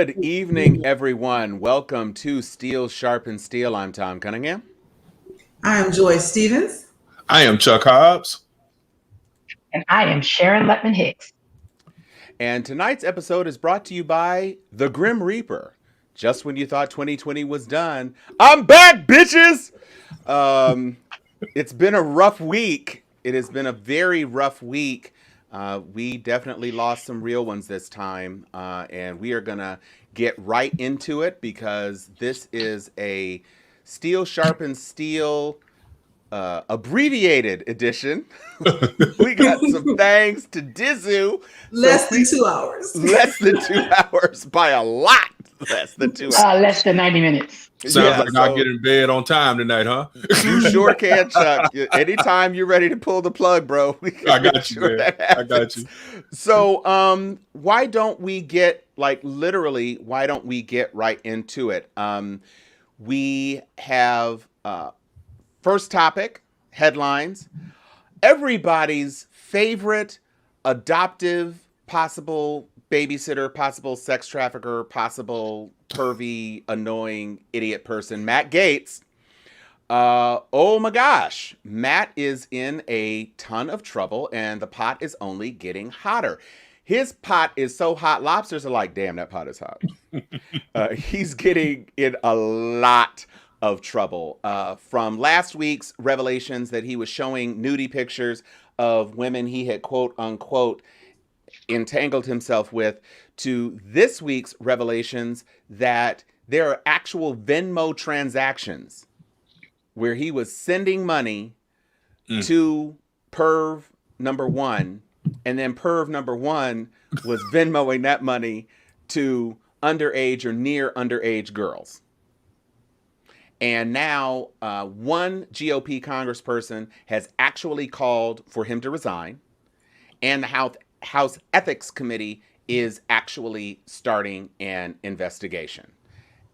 Good evening, everyone. Welcome to Steel Sharpen Steel. I'm Tom Cunningham. I am Joyce Stevens. I am Chuck Hobbs. And I am Sharon Letman Hicks. And tonight's episode is brought to you by The Grim Reaper. Just when you thought 2020 was done, I'm back, bitches! It's been a rough week. It has been a very rough week. We definitely lost some real ones this time, and we are going to get right into it because this is a Steel Sharpen Steel abbreviated edition. We got some thanks to Dizu. Less than 2 hours. Less than 2 hours by a lot. Less than 2 hours. Less than 90 minutes. Sounds like I'll get in bed on time tonight, huh? You sure can, Chuck. Anytime you're ready to pull the plug, bro. I got you, man. I got you. So, why don't we get, why don't we get right into it? We have first topic, headlines. Everybody's favorite adoptive, possible babysitter, possible sex trafficker, possible pervy, annoying, idiot person, Matt Gaetz. Oh my gosh, Matt is in a ton of trouble and the pot is only getting hotter. His pot is so hot, lobsters are like, damn, that pot is hot. He's getting in a lot of trouble from last week's revelations that he was showing nudie pictures of women he had quote unquote entangled himself with, to this week's revelations that there are actual Venmo transactions where he was sending money to perv number one, and then perv number one was Venmoing that money to underage or near underage girls. And now one GOP congressperson has actually called for him to resign, and the House Ethics Committee is actually starting an investigation.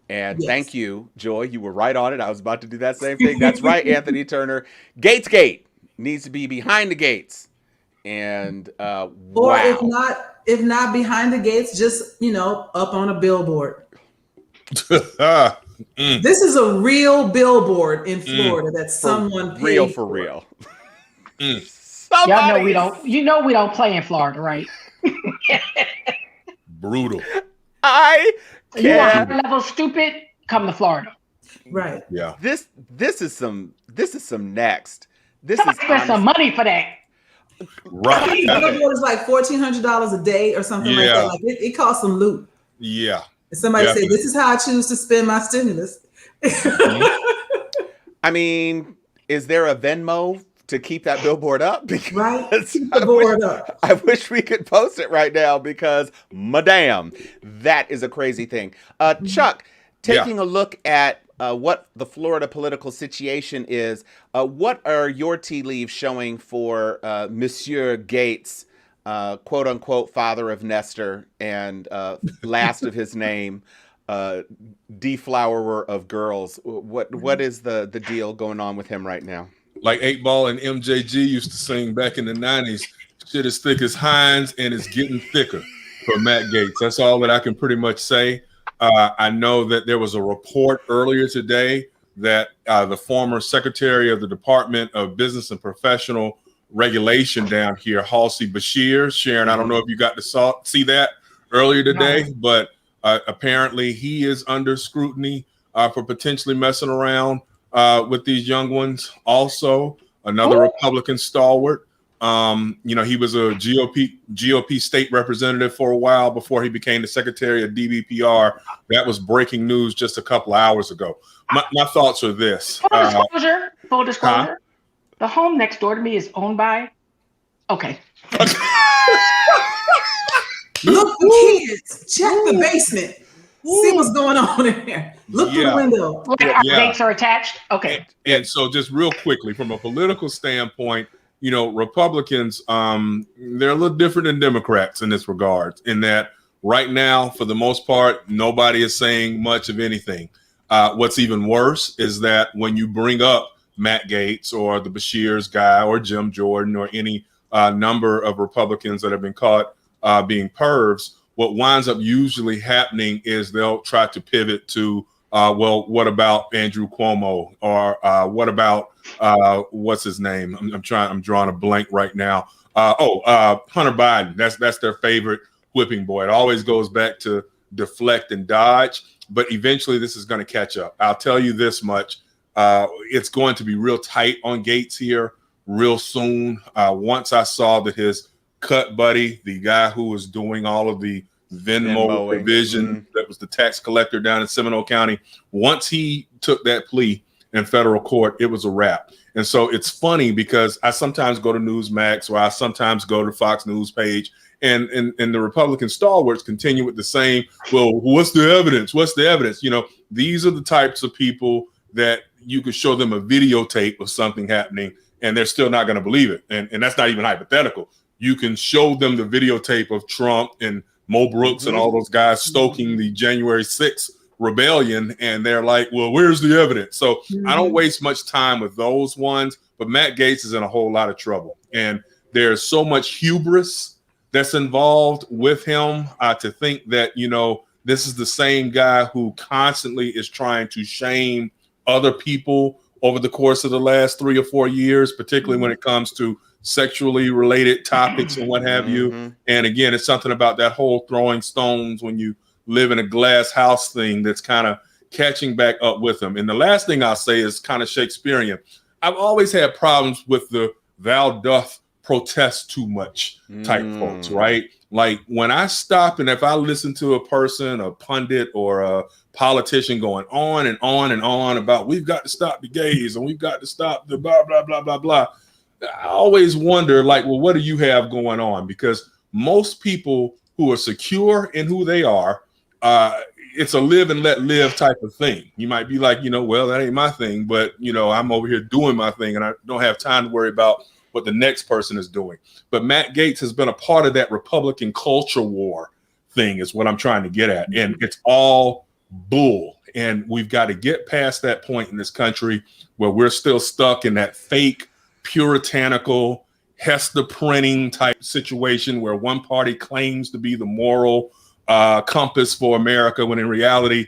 And yes. Thank you, Joy. You were right on it. I was about to do that same thing. That's right, Anthony Turner. Gatesgate needs to be behind the gates. And or wow. if not behind the gates, just up on a billboard. This is a real billboard in Florida that someone paid real for real. Y'all know we don't. You know we don't play in Florida, right? Brutal. You want high level stupid? Come to Florida. Right. Yeah. This is some next. Somebody spend some money for that. Right. Billboard is like $1,400 a day or something like that. Like it costs some loot. Yeah. And somebody say, "This is how I choose to spend my stimulus." I mean, is there a Venmo to keep that billboard up? Because right, keep the board up. I wish we could post it right now because, madam, that is a crazy thing. Chuck, taking a look at what the Florida political situation is, what are your tea leaves showing for Monsieur Gaetz, quote unquote father of Nestor and last of his name, deflowerer of girls? What is the deal going on with him right now? Like 8 Ball and MJG used to sing back in the 90s, shit as thick as Heinz and it's getting thicker for Matt Gaetz. That's all that I can pretty much say. I know that there was a report earlier today that the former Secretary of the Department of Business and Professional Regulation down here, Halsey Bashir, Sharon, I don't know if you got to see that earlier today, but apparently he is under scrutiny for potentially messing around with these young ones. Also, another Republican stalwart. He was a GOP state representative for a while before he became the secretary of DBPR. That was breaking news just a couple of hours ago. My thoughts are this. Full disclosure. The home next door to me is owned by. Okay. Look, the kids, check the basement. See what's going on in there. Look through the window. Our gates are attached. Okay. And so just real quickly, from a political standpoint, Republicans, they're a little different than Democrats in this regard, in that right now, for the most part, nobody is saying much of anything. What's even worse is that when you bring up Matt Gaetz or the Bashir's guy or Jim Jordan or any number of Republicans that have been caught being pervs, what winds up usually happening is they'll try to pivot to, well, what about Andrew Cuomo, or what about what's his name? I'm drawing a blank right now. Hunter Biden. That's their favorite whipping boy. It always goes back to deflect and dodge, but eventually this is going to catch up. I'll tell you this much. It's going to be real tight on Gaetz here real soon. Once I saw that his cut buddy, the guy who was doing all of the Venmo provision, that was the tax collector down in Seminole County, once he took that plea in federal court, it was a wrap. And so it's funny because I sometimes go to Newsmax, or I sometimes go to Fox News page, and the Republican stalwarts continue with the same, well, what's the evidence? What's the evidence? You know, these are the types of people that you could show them a videotape of something happening and they're still not going to believe it. And that's not even hypothetical. You can show them the videotape of Trump and Mo Brooks and all those guys stoking the January 6th rebellion, and they're like, well, where's the evidence? So I don't waste much time with those ones, but Matt Gaetz is in a whole lot of trouble. And there's so much hubris that's involved with him, to think that, you know, this is the same guy who constantly is trying to shame other people over the course of the last 3 or 4 years, particularly when it comes to sexually related topics and what have you. And again, it's something about that whole throwing stones when you live in a glass house thing that's kind of catching back up with him. And the last thing I'll say is kind of Shakespearean. I've always had problems with the thou doth protest too much type folks, right? Like when I stop and if I listen to a person, a pundit or a politician going on and on and on about we've got to stop the gays and we've got to stop the blah, blah, blah, blah, blah. I always wonder, like, well, what do you have going on? Because most people who are secure in who they are, it's a live and let live type of thing. You might be like, you know, well, that ain't my thing, but, you know, I'm over here doing my thing and I don't have time to worry about what the next person is doing. But Matt Gaetz has been a part of that Republican culture war thing is what I'm trying to get at. And it's all bull. And we've got to get past that point in this country where we're still stuck in that fake, puritanical, Hester printing type situation where one party claims to be the moral compass for America, when in reality,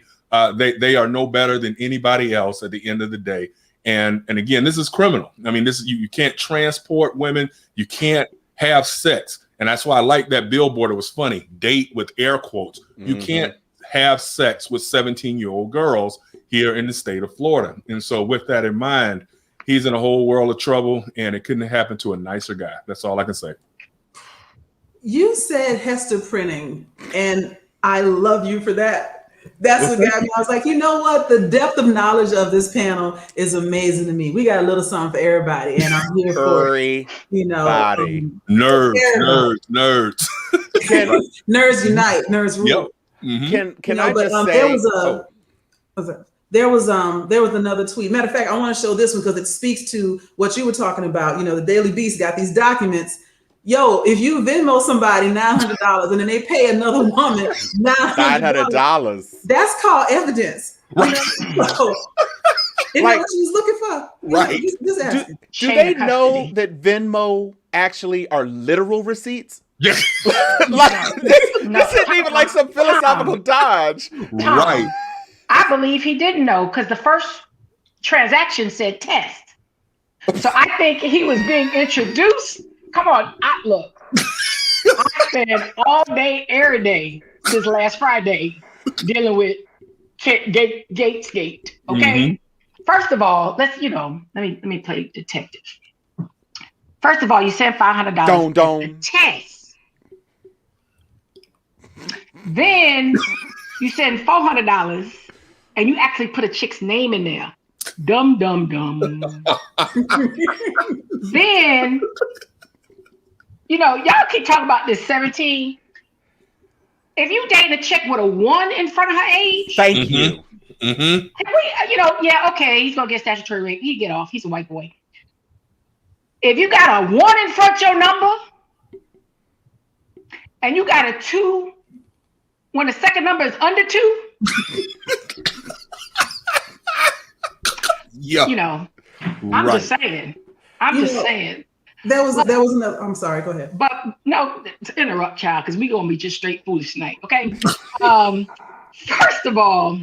they are no better than anybody else at the end of the day. And again, this is criminal. I mean, this is you can't transport women, you can't have sex. And that's why I like that billboard. It was funny. Date with air quotes. You can't have sex with 17-year-old girls here in the state of Florida. And so with that in mind, he's in a whole world of trouble, and it couldn't happen to a nicer guy. That's all I can say. You said Hester printing, and I love you for that. That's what got me. I was like, you know what? The depth of knowledge of this panel is amazing to me. We got a little something for everybody, and I'm here for it. You know, nerds. Nerds unite, nerds rule. Yep. Can I just say there was another tweet. Matter of fact, I want to show this one because it speaks to what you were talking about. You know, the Daily Beast got these documents. Yo, if you Venmo somebody $900 and then they pay another woman $900, that's called evidence. Right. You know? So, isn't that what she was looking for? Right. Do they know that Venmo actually are literal receipts? Yeah. This isn't even like some philosophical dodge. Right. I believe he didn't know because the first transaction said test. So I think he was being introduced. Come on, look. I spent all day, every day this last Friday dealing with Gaetz Gate. Okay. First of all, let me play detective. First of all, you sent $500 Don't. Test. Then you send $400 and you actually put a chick's name in there. Dumb. Then, you know, y'all keep talking about this 17. If you dating a chick with a 1 in front of her age, thank you. He's gonna get statutory rape. He get off. He's a white boy. If you got a 1 in front of your number, and you got a 2 when the second number is under 2, yeah, you know, I'm just saying. There was another. I'm sorry. Go ahead. But no, to interrupt, child, because we gonna be just straight foolish tonight, okay? First of all,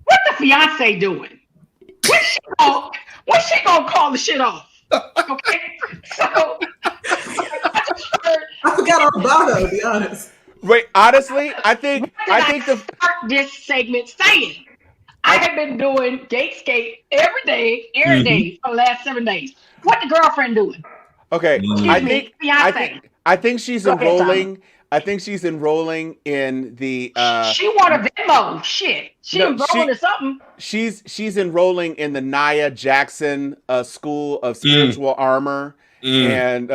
what the fiance doing? When she gonna call the shit off? Okay, so I just heard. I forgot all about her, to be honest. Wait, honestly, I think the start this segment saying I have been doing Gaetz every day for the last 7 days. What the girlfriend doing? okay. Fiance. I think she's Go ahead, enrolling. Tom. I think she's enrolling in the. She want a Venmo. Shit, she enrolling in something. She's enrolling in the Nia Jackson School of Spiritual Armor and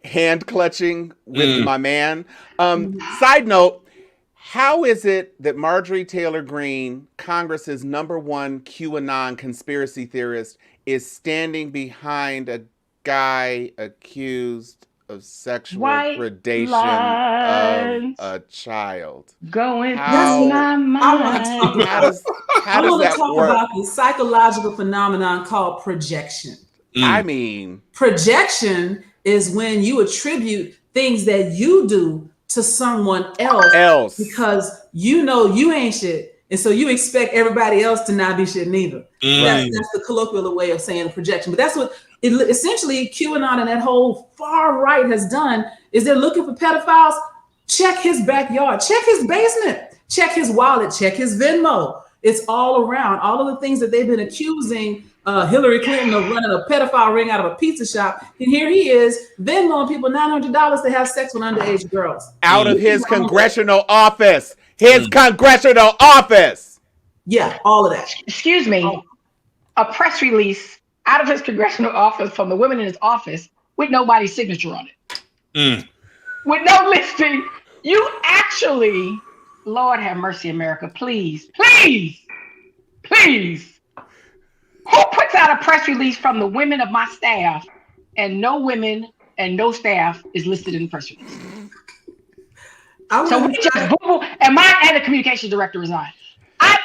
hand clutching with my man. Side note: how is it that Marjorie Taylor Greene, Congress's #1 QAnon conspiracy theorist, is standing behind a guy accused of sexual predation of a child? Going through my mind. How does that work? About the psychological phenomenon called projection. I mean, projection is when you attribute things that you do to someone else because you know you ain't shit, and so you expect everybody else to not be shit neither. That's the colloquial way of saying projection. But that's what essentially QAnon and that whole far right has done is they're looking for pedophiles. Check his backyard, check his basement, check his wallet, check his Venmo. It's all around. All of the things that they've been accusing Hillary Clinton of running a pedophile ring out of a pizza shop, and here he is Venmoing people $900 to have sex with underage girls out of his congressional office. His congressional office. Yeah, all of that. Excuse me. A press release out of his congressional office from the women in his office with nobody's signature on it. With no listing. You actually, Lord have mercy, America, please. Who puts out a press release from the women of my staff and no women and no staff is listed in the press release? So we just boo-boo, and the communications director resigned. I'm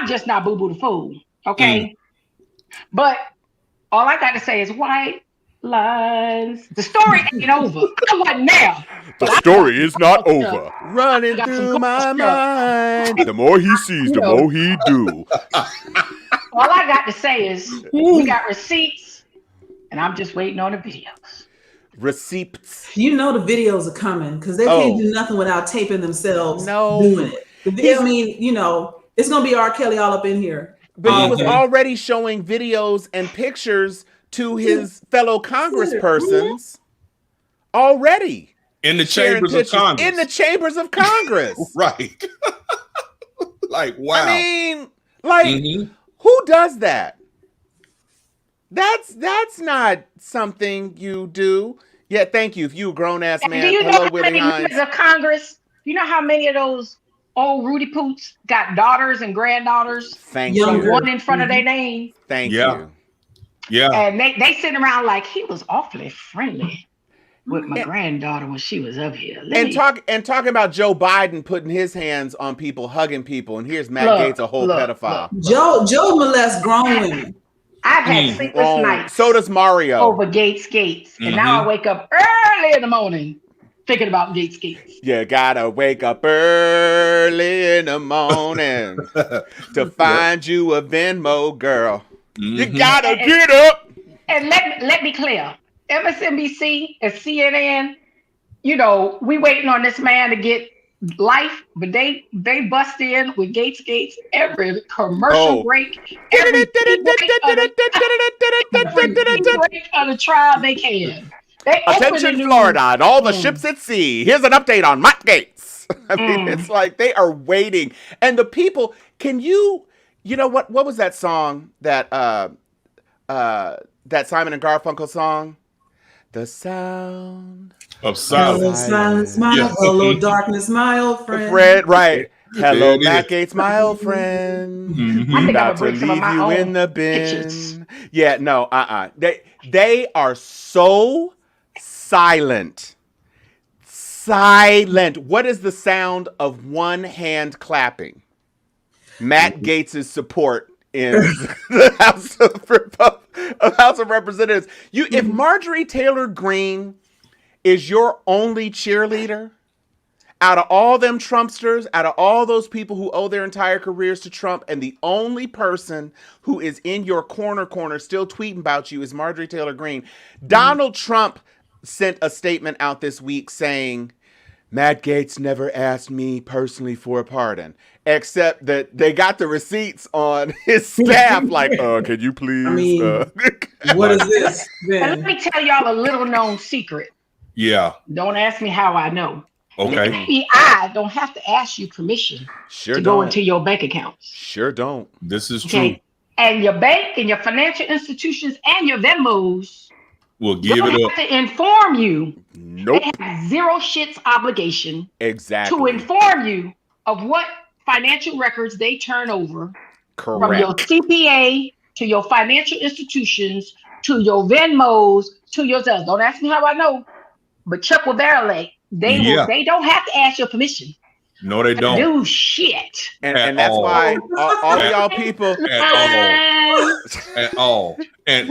just not boo-boo the fool, okay? But all I got to say is white lines. The story ain't over. I wasn't there. The story is not over. Running through my mind. The more he sees, the more he do. All I got to say is we got receipts, and I'm just waiting on the videos. Receipts. You know the videos are coming because they can't do nothing without taping themselves doing it. I mean, it's gonna be R. Kelly all up in here. But he was already showing videos and pictures to his fellow congresspersons already. In the chambers of Congress. In the chambers of Congress. Right. Like, wow. I mean, who does that? That's not something you do. Yeah, thank you. If you a grown-ass man, do you know hello, how Willie many Hines. members of Congress, you know how many of those old Rudy Poots got daughters and granddaughters? Thank you. One in front of their name. Thank you. Yeah. And they sitting around like he was awfully friendly with my granddaughter when she was up here. Talking about Joe Biden putting his hands on people, hugging people, and here's Matt Gaetz, a whole pedophile. Joe molests grown women. I've had sleepless nights. So does Mario. Over Gaetz. And now I wake up early in the morning thinking about Gaetz. You gotta wake up early in the morning to find you a Venmo girl. You gotta get up. And let me clear. MSNBC and CNN, we waiting on this man to get life, but they bust in with Gaetz every commercial break, every break of the trial they can. Attention, Florida, and all the ships at sea. Here's an update on Matt Gaetz. I mean, it's like they are waiting, and the people. Can you know what? What was that song that Simon and Garfunkel song? The sound of silence. Hello, silence, hello, darkness, my old friend. Right. Hello, Matt Gaetz, my old friend. I'm about to leave you in the bin. Pictures. Yeah, no, They are so silent. What is the sound of one hand clapping? Matt Gaetz's support in the House of Republicans. of House of Representatives. If Marjorie Taylor Greene is your only cheerleader, out of all them Trumpsters, out of all those people who owe their entire careers to Trump, and the only person who is in your corner still tweeting about you is Marjorie Taylor Greene. Donald Trump sent a statement out this week saying, Matt Gaetz never asked me personally for a pardon, except that they got the receipts on his staff. Like, could you please? I mean, what is this? And let me tell y'all a little known secret. Yeah. Don't ask me how I know. Okay. The FBI don't have to ask you permission to go into your bank accounts. Sure don't. This is true. And your bank and your financial institutions and your Venmos will give it up. To inform you. Nope. They have zero shits obligation. Exactly. To inform you of what financial records they turn over. Correct. From your CPA to your financial institutions to your Venmos to your Zelles. Don't ask me how I know, but Chuck will verify. They don't have to ask your permission. No, they don't. Do shit. And that's why all y'all people at all. And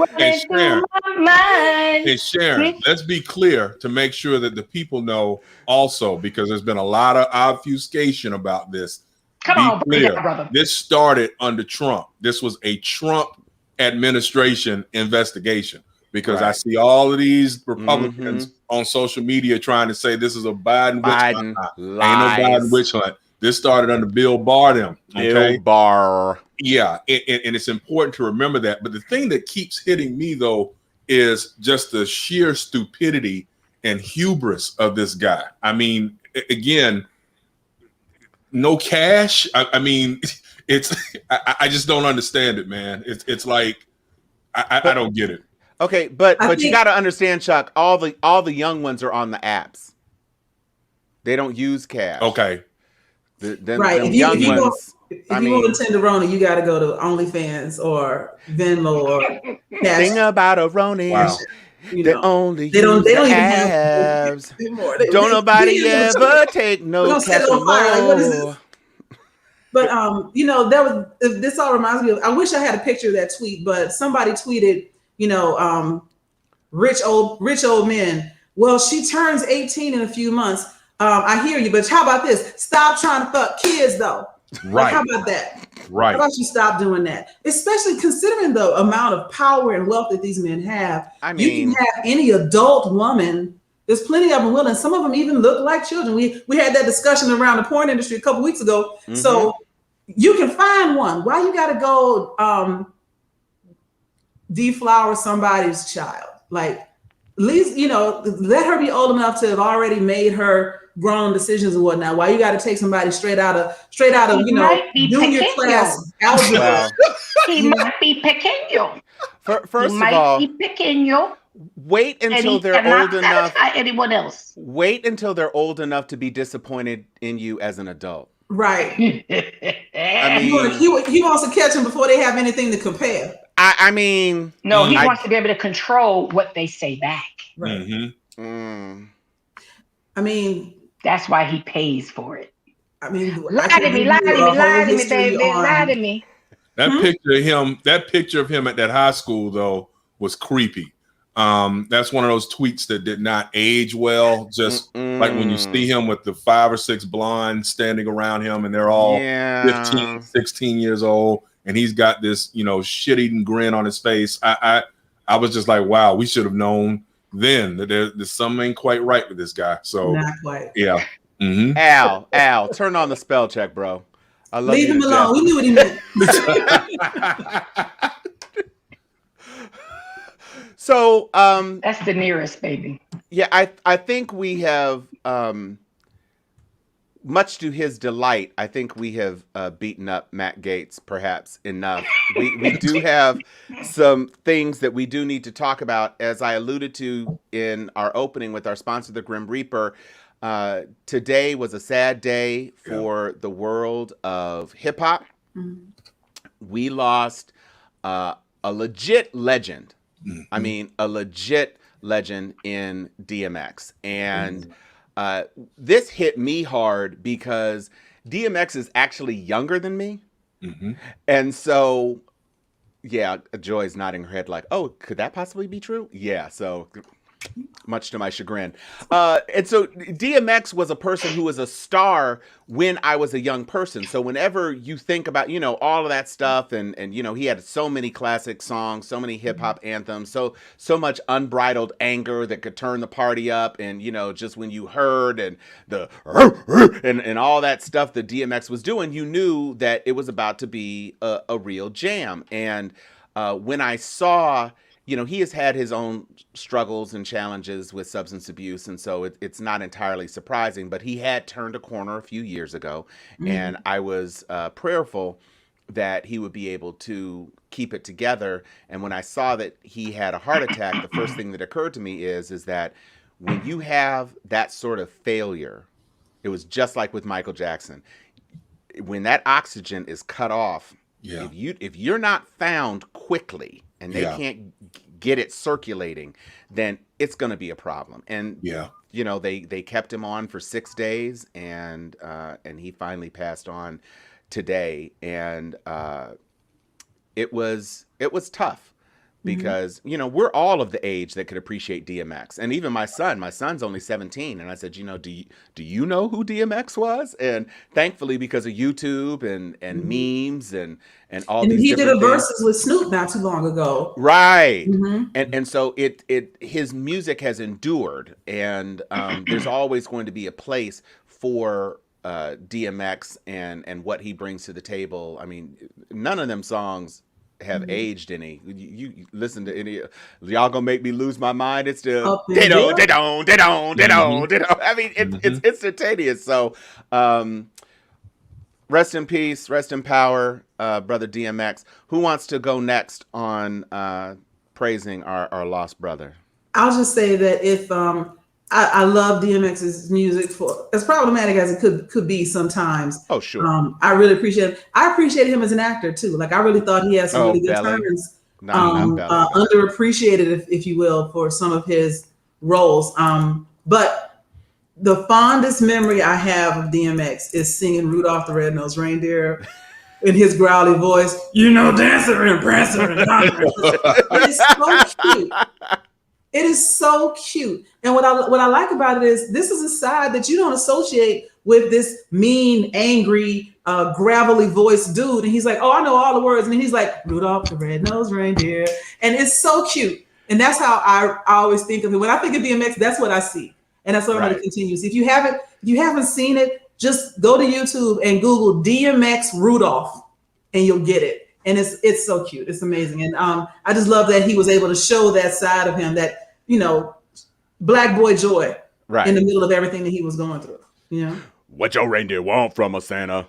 Sharon, let's be clear to make sure that the people know also, because there's been a lot of obfuscation about this. Come on, brother. This started under Trump. This was a Trump administration investigation. Because I see all of these Republicans on social media trying to say this is a Biden witch hunt. Ain't no Biden witch hunt. This started under Bill Barr. Bill Barr. Yeah, and it's important to remember that. But the thing that keeps hitting me, though, is just the sheer stupidity and hubris of this guy. I mean, again, no cash. I mean, it's I just don't understand it, man. It's like I don't get it. Okay, but you got to understand, Chuck. All the young ones are on the apps. They don't use cash. Okay, right. If you go to Tenderoni, you got to go to OnlyFans or Venmo or Cash. Thing about a Roni. Wow. They don't even have apps. Don't nobody ever take no cash anymore. But this all reminds me of. I wish I had a picture of that tweet, but somebody tweeted. Rich old men. Well, she turns 18 in a few months. I hear you, but how about this? Stop trying to fuck kids, though. Right. Like, how about that? Right. How about you stop doing that? Especially considering the amount of power and wealth that these men have. I mean, you can have any adult woman. There's plenty of them willing. Some of them even look like children. We had that discussion around the porn industry a couple weeks ago. Mm-hmm. So you can find one. Why you got to go deflower somebody's child? Like, at least, let her be old enough to have already made her grown decisions and whatnot. Why you got to take somebody straight out of junior class algebra? He might be pequeño. First of all, be pequeño. Wait until they're old enough. Anyone else? Wait until they're old enough to be disappointed in you as an adult. Right. I mean, he wants to catch them before they have anything to compare. I mean, no, he wants to be able to control what they say back. Right. Mm-hmm. I mean, that's why he pays for it. I mean, lie to me, baby, lie to me. That picture of him at that high school though was creepy. That's one of those tweets that did not age well. Just like when you see him with the 5 or 6 blondes standing around him and they're all 15, 16 years old. And he's got this, shit-eating grin on his face. I was just like, wow, we should have known then that there's something ain't quite right with this guy. So not quite. Yeah. Mm-hmm. Al, turn on the spell check, bro. I love Leave him alone. We knew what he meant. So that's the nearest, baby. Yeah, I think we have much to his delight, I think we have beaten up Matt Gaetz perhaps enough. We do have some things that we do need to talk about. As I alluded to in our opening with our sponsor, the Grim Reaper, today was a sad day for the world of hip hop. Mm-hmm. We lost a legit legend. Mm-hmm. I mean, a legit legend in DMX. And this hit me hard because DMX is actually younger than me. Mm-hmm. And so Yeah, Joy's nodding her head like, "Oh, could that possibly be true?" Yeah, so much to my chagrin. And so DMX was a person who was a star when I was a young person. So whenever you think about, all of that stuff and he had so many classic songs, so many hip hop anthems, so much unbridled anger that could turn the party up and just when you heard and the and all that stuff that DMX was doing, you knew that it was about to be a real jam. And when I saw he has had his own struggles and challenges with substance abuse, and so it's not entirely surprising. But he had turned a corner a few years ago, and I was prayerful that he would be able to keep it together. And when I saw that he had a heart attack, the first thing that occurred to me is that when you have that sort of failure, it was just like with Michael Jackson. When that oxygen is cut off, Yeah. if you're not found quickly and they Yeah. can't get it circulating, then it's going to be a problem. And Yeah. they kept him on for 6 days, and he finally passed on today. And it was tough because we're all of the age that could appreciate DMX, and even my son's only 17, and I said, do you know who DMX was? And thankfully, because of YouTube and memes and all And these he did a different things, verses with Snoop not too long ago. right. Mhm. And so his music has endured, and there's always going to be a place for DMX and what he brings to the table. I mean, none of them songs have aged any. You listen to any, y'all gonna make me lose my mind. It's the Up in ditto, there. ditto, ditto, ditto, ditto. I mean, it's instantaneous. So, rest in peace, rest in power, brother DMX. Who wants to go next on praising our lost brother? I'll just say that if I love DMX's music for as problematic as it could be sometimes. Oh, sure. I really appreciate it. I appreciate him as an actor too. Like I really thought he had some really good Belly. turns. Not Belly, but- Underappreciated, if you will, for some of his roles. But the fondest memory I have of DMX is singing Rudolph the Red-Nosed Reindeer in his growly voice. Dancer and Prancer and Donner. It is so cute. It is so cute. And what I like about it is this is a side that you don't associate with this mean, angry, gravelly voiced dude. And he's like, oh, I know all the words. And he's like, Rudolph the Red-Nosed Reindeer. And it's so cute. And that's how I always think of it. When I think of DMX, that's what I see. And that's what I'm going to continue. So if you haven't seen it, just go to YouTube and Google DMX Rudolph and you'll get it. And it's so cute. It's amazing. And I just love that he was able to show that side of him, that, black boy joy in the middle of everything that he was going through. What your reindeer want from us, Santa?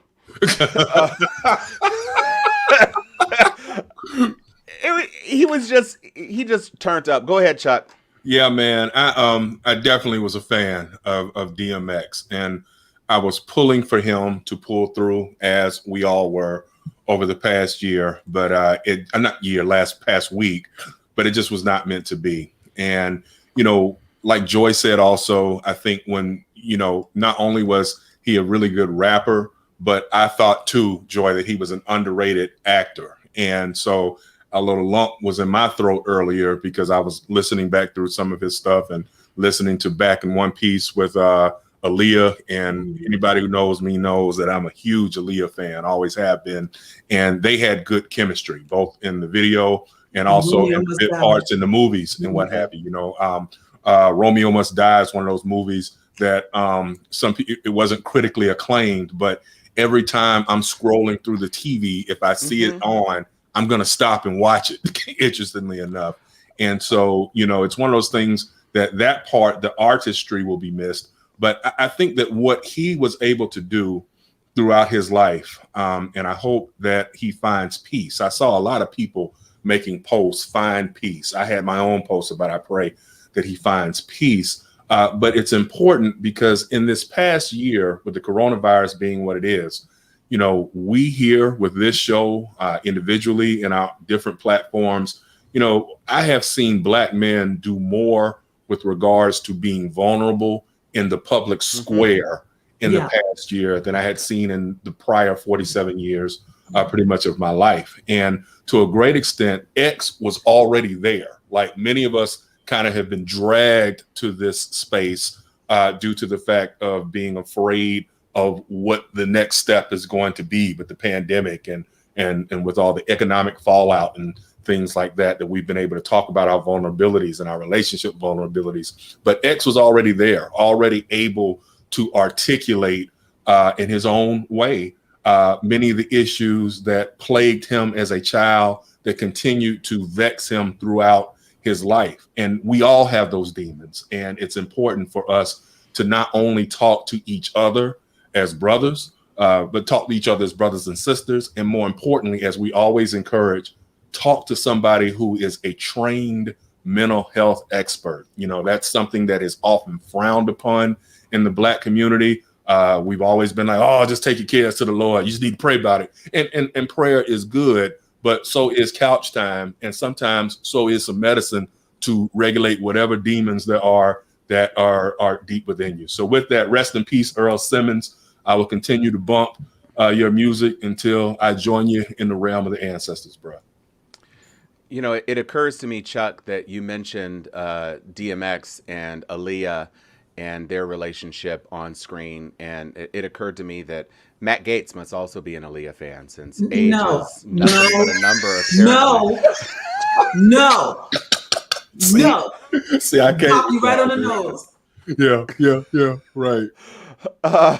He just turned up. Go ahead, Chuck. Yeah, man. I definitely was a fan of DMX, and I was pulling for him to pull through, as we all were over the past year, but past week, but it just was not meant to be. And like Joy said, also, I think when not only was he a really good rapper, but I thought too, Joy, that he was an underrated actor. And so a little lump was in my throat earlier because I was listening back through some of his stuff and listening to Back in One Piece with Aaliyah. And anybody who knows me knows that I'm a huge Aaliyah fan, always have been. And they had good chemistry, both in the video and also in the bit parts in the movies and what have you. Romeo Must Die is one of those movies that it wasn't critically acclaimed, but every time I'm scrolling through the TV, if I see it on, I'm going to stop and watch it, interestingly enough. And so, it's one of those things that part, the artistry will be missed. But I think that what he was able to do throughout his life, and I hope that he finds peace. I saw a lot of people making posts, find peace. I had my own post about, I pray that he finds peace. But it's important because in this past year, with the coronavirus being what it is, we here with this show individually in our different platforms, I have seen Black men do more with regards to being vulnerable in the public square in the past year than I had seen in the prior 47 years pretty much of my life. And to a great extent, X was already there. Like many of us kind of have been dragged to this space due to the fact of being afraid of what the next step is going to be with the pandemic and with all the economic fallout and things like that we've been able to talk about our vulnerabilities and our relationship vulnerabilities. But X was already there, already able to articulate in his own way many of the issues that plagued him as a child that continued to vex him throughout his life. And we all have those demons. And it's important for us to not only talk to each other as brothers, but talk to each other as brothers and sisters. And more importantly, as we always encourage, talk to somebody who is a trained mental health expert. You know, that's something that is often frowned upon in the Black community. We've always been like, oh, just take your kids to the Lord. You just need to pray about it. And prayer is good, but so is couch time. And sometimes so is some medicine to regulate whatever demons there are that are deep within you. So with that, rest in peace, Earl Simmons. I will continue to bump your music until I join you in the realm of the ancestors, bro. You know, it occurs to me, Chuck, that you mentioned DMX and Aaliyah and their relationship on screen. And it occurred to me that Matt Gaetz must also be an Aaliyah fan, since age is nothing but a number, apparently. No. See, I can't. Pop you right on the nose. Yeah, right.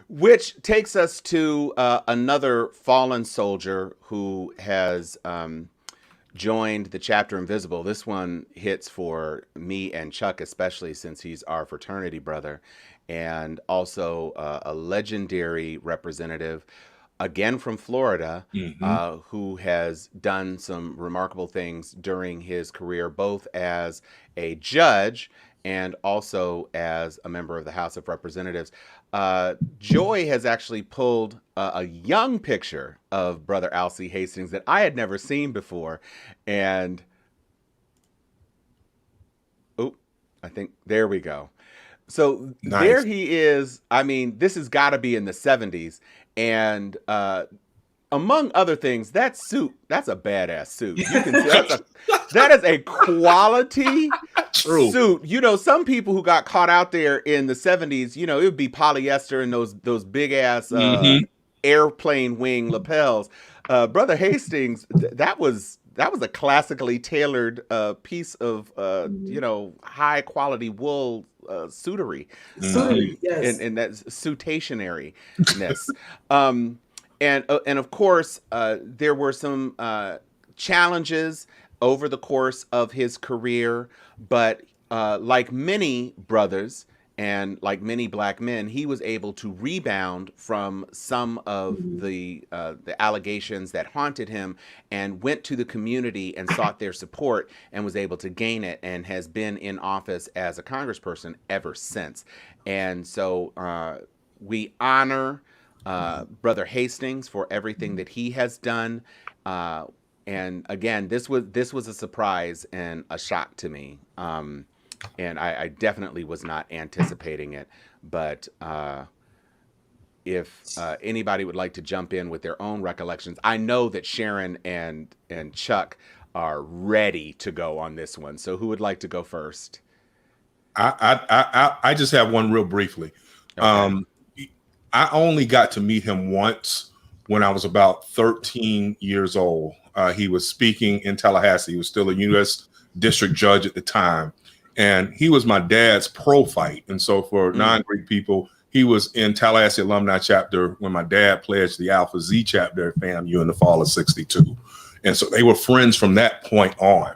Which takes us to another fallen soldier who has joined the chapter Invisible. This one hits for me and Chuck, especially since he's our fraternity brother, and also a legendary representative, again from Florida, who has done some remarkable things during his career, both as a judge and also as a member of the House of Representatives. Joy has actually pulled a young picture of Brother Alcee Hastings that I had never seen before. And, oh, I think, there we go. So nice. There he is. I mean, this has got to be in the 70s. And among other things, that suit, that's a badass suit. You can see that is a quality suit. You know, some people who got caught out there in the 70s, you know, it would be polyester and those big ass airplane wing lapels. Brother Hastings, that was a classically tailored piece of you know, high quality wool suitery. Yes. And that's suitationary-ness. And of course, there were some challenges over the course of his career, but like many brothers and like many Black men, he was able to rebound from some of the allegations that haunted him, and went to the community and sought their support and was able to gain it, and has been in office as a congressperson ever since. And so we honor Brother Hastings for everything that he has done. And again, this was a surprise and a shock to me. And I definitely was not anticipating it. But if anybody would like to jump in with their own recollections, I know that Sharon and Chuck are ready to go on this one. So who would like to go first? I just have one real briefly. Okay. I only got to meet him once when I was about 13 years old. He was speaking in Tallahassee. He was still a U.S. district judge at the time. And he was my dad's pro fight. And so for non-Greek people, he was in Tallahassee alumni chapter when my dad pledged the Alpha Z chapter at FAMU in the fall of '62. And so they were friends from that point on.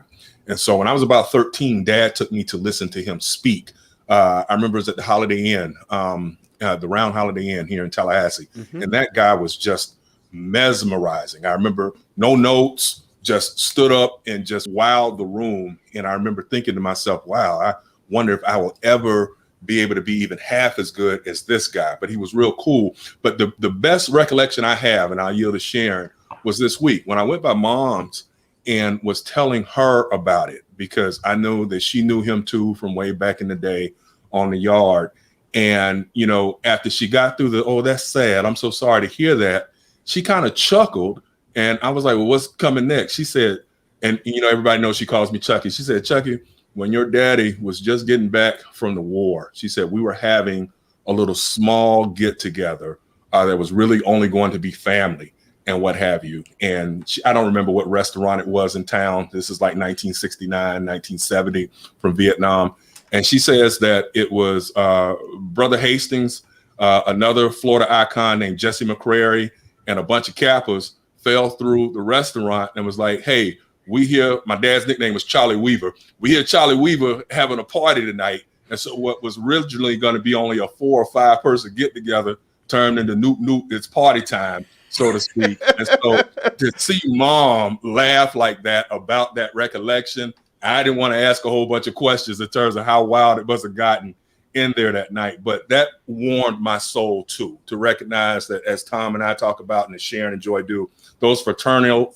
And so when I was about 13, Dad took me to listen to him speak. I remember it was at the Holiday Inn, the Round Holiday Inn here in Tallahassee. And that guy was just mesmerizing. I remember no notes, just stood up and just wowed the room. And I remember thinking to myself, wow, I wonder if I will ever be able to be even half as good as this guy. But he was real cool. But the best recollection I have, and I'll yield to Sharon, was this week when I went by Mom's and was telling her about it, because I know that she knew him too from way back in the day on the yard. And, you know, after she got through oh, that's sad, I'm so sorry to hear that, she kind of chuckled, and I was like, well, what's coming next? She said, and everybody knows she calls me Chucky. She said, Chucky, when your daddy was just getting back from the war, she said, we were having a little small get together that was really only going to be family and what have you. And I don't remember what restaurant it was in town. This is like 1969, 1970 from Vietnam. And she says that it was Brother Hastings, another Florida icon named Jesse McCrary, and a bunch of Kappas fell through the restaurant and was like, hey, we hear, my dad's nickname was Charlie Weaver. We hear Charlie Weaver having a party tonight. And so what was originally going to be only a 4 or 5 person get together turned into Noop, it's party time, so to speak. And so to see Mom laugh like that about that recollection, I didn't want to ask a whole bunch of questions in terms of how wild it must have gotten in there that night. But that warmed my soul too, to recognize that, as Tom and I talk about and as Sharon and Joy do, those fraternal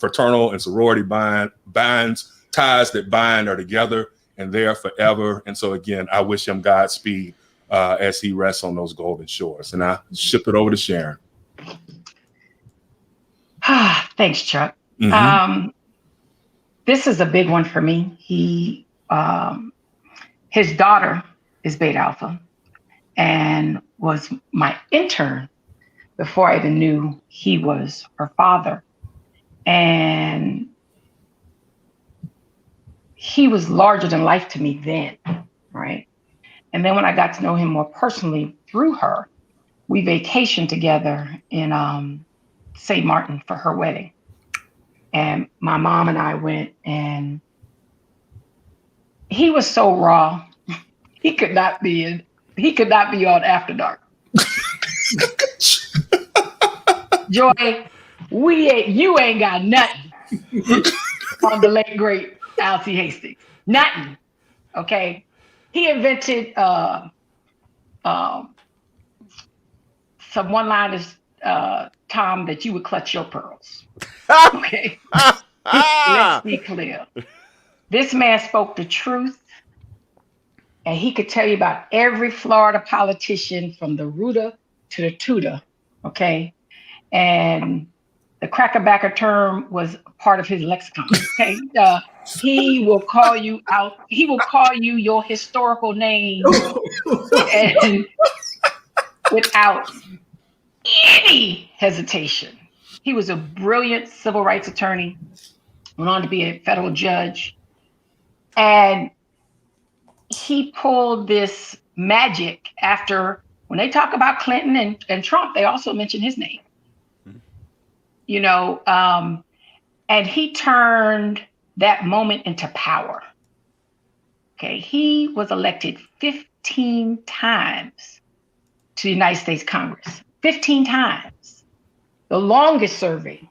and sorority binds, ties that bind, are together and there forever. And so again, I wish him Godspeed as he rests on those golden shores. And I ship it over to Sharon. Thanks, Chuck. Mm-hmm. This is a big one for me. His daughter is Beta Alpha and was my intern before I even knew he was her father. And he was larger than life to me then, right? And then when I got to know him more personally through her, we vacationed together in St. Martin for her wedding. And my mom and I went, and he was so raw. He could not be on After Dark. Joy, you ain't got nothing on the late great Alcee Hastings. Nothing. Okay. He invented some one-liners, Tom, that you would clutch your pearls. Okay. Let's be clear. This man spoke the truth, and he could tell you about every Florida politician from the rooter to the tutor. Okay. And the crackerbacker term was part of his lexicon. Okay. He will call you out. He will call you your historical name and without any hesitation. He was a brilliant civil rights attorney, went on to be a federal judge. And he pulled this magic after, when they talk about Clinton and Trump, they also mention his name. You know, and he turned that moment into power. Okay, he was elected 15 times to the United States Congress. 15 times. The longest serving.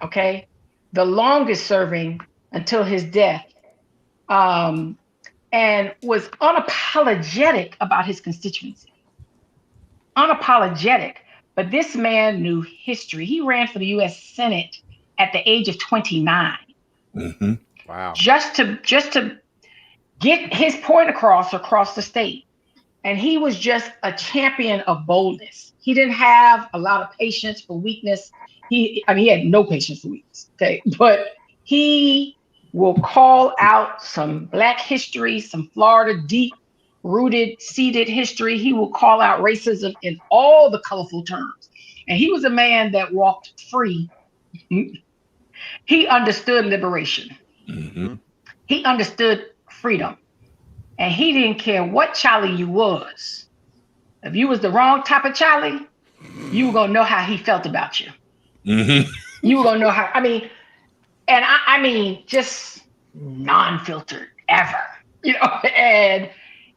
Okay, the longest serving until his death. And was unapologetic about his constituency. Unapologetic. But this man knew history. He ran for the U.S. Senate at the age of 29. Mm-hmm. Wow. Just to get his point across the state. And he was just a champion of boldness. He didn't have a lot of patience for weakness. He had no patience for weakness. Okay. But he will call out some Black history, some Florida deep-rooted, seated history. He will call out racism in all the colorful terms. And he was a man that walked free. He understood liberation. Mm-hmm. He understood freedom. And he didn't care what Charlie you was. If you was the wrong type of Charlie, you were going to know how he felt about you. Mm-hmm. You were going to know how, and I mean, just non-filtered ever, and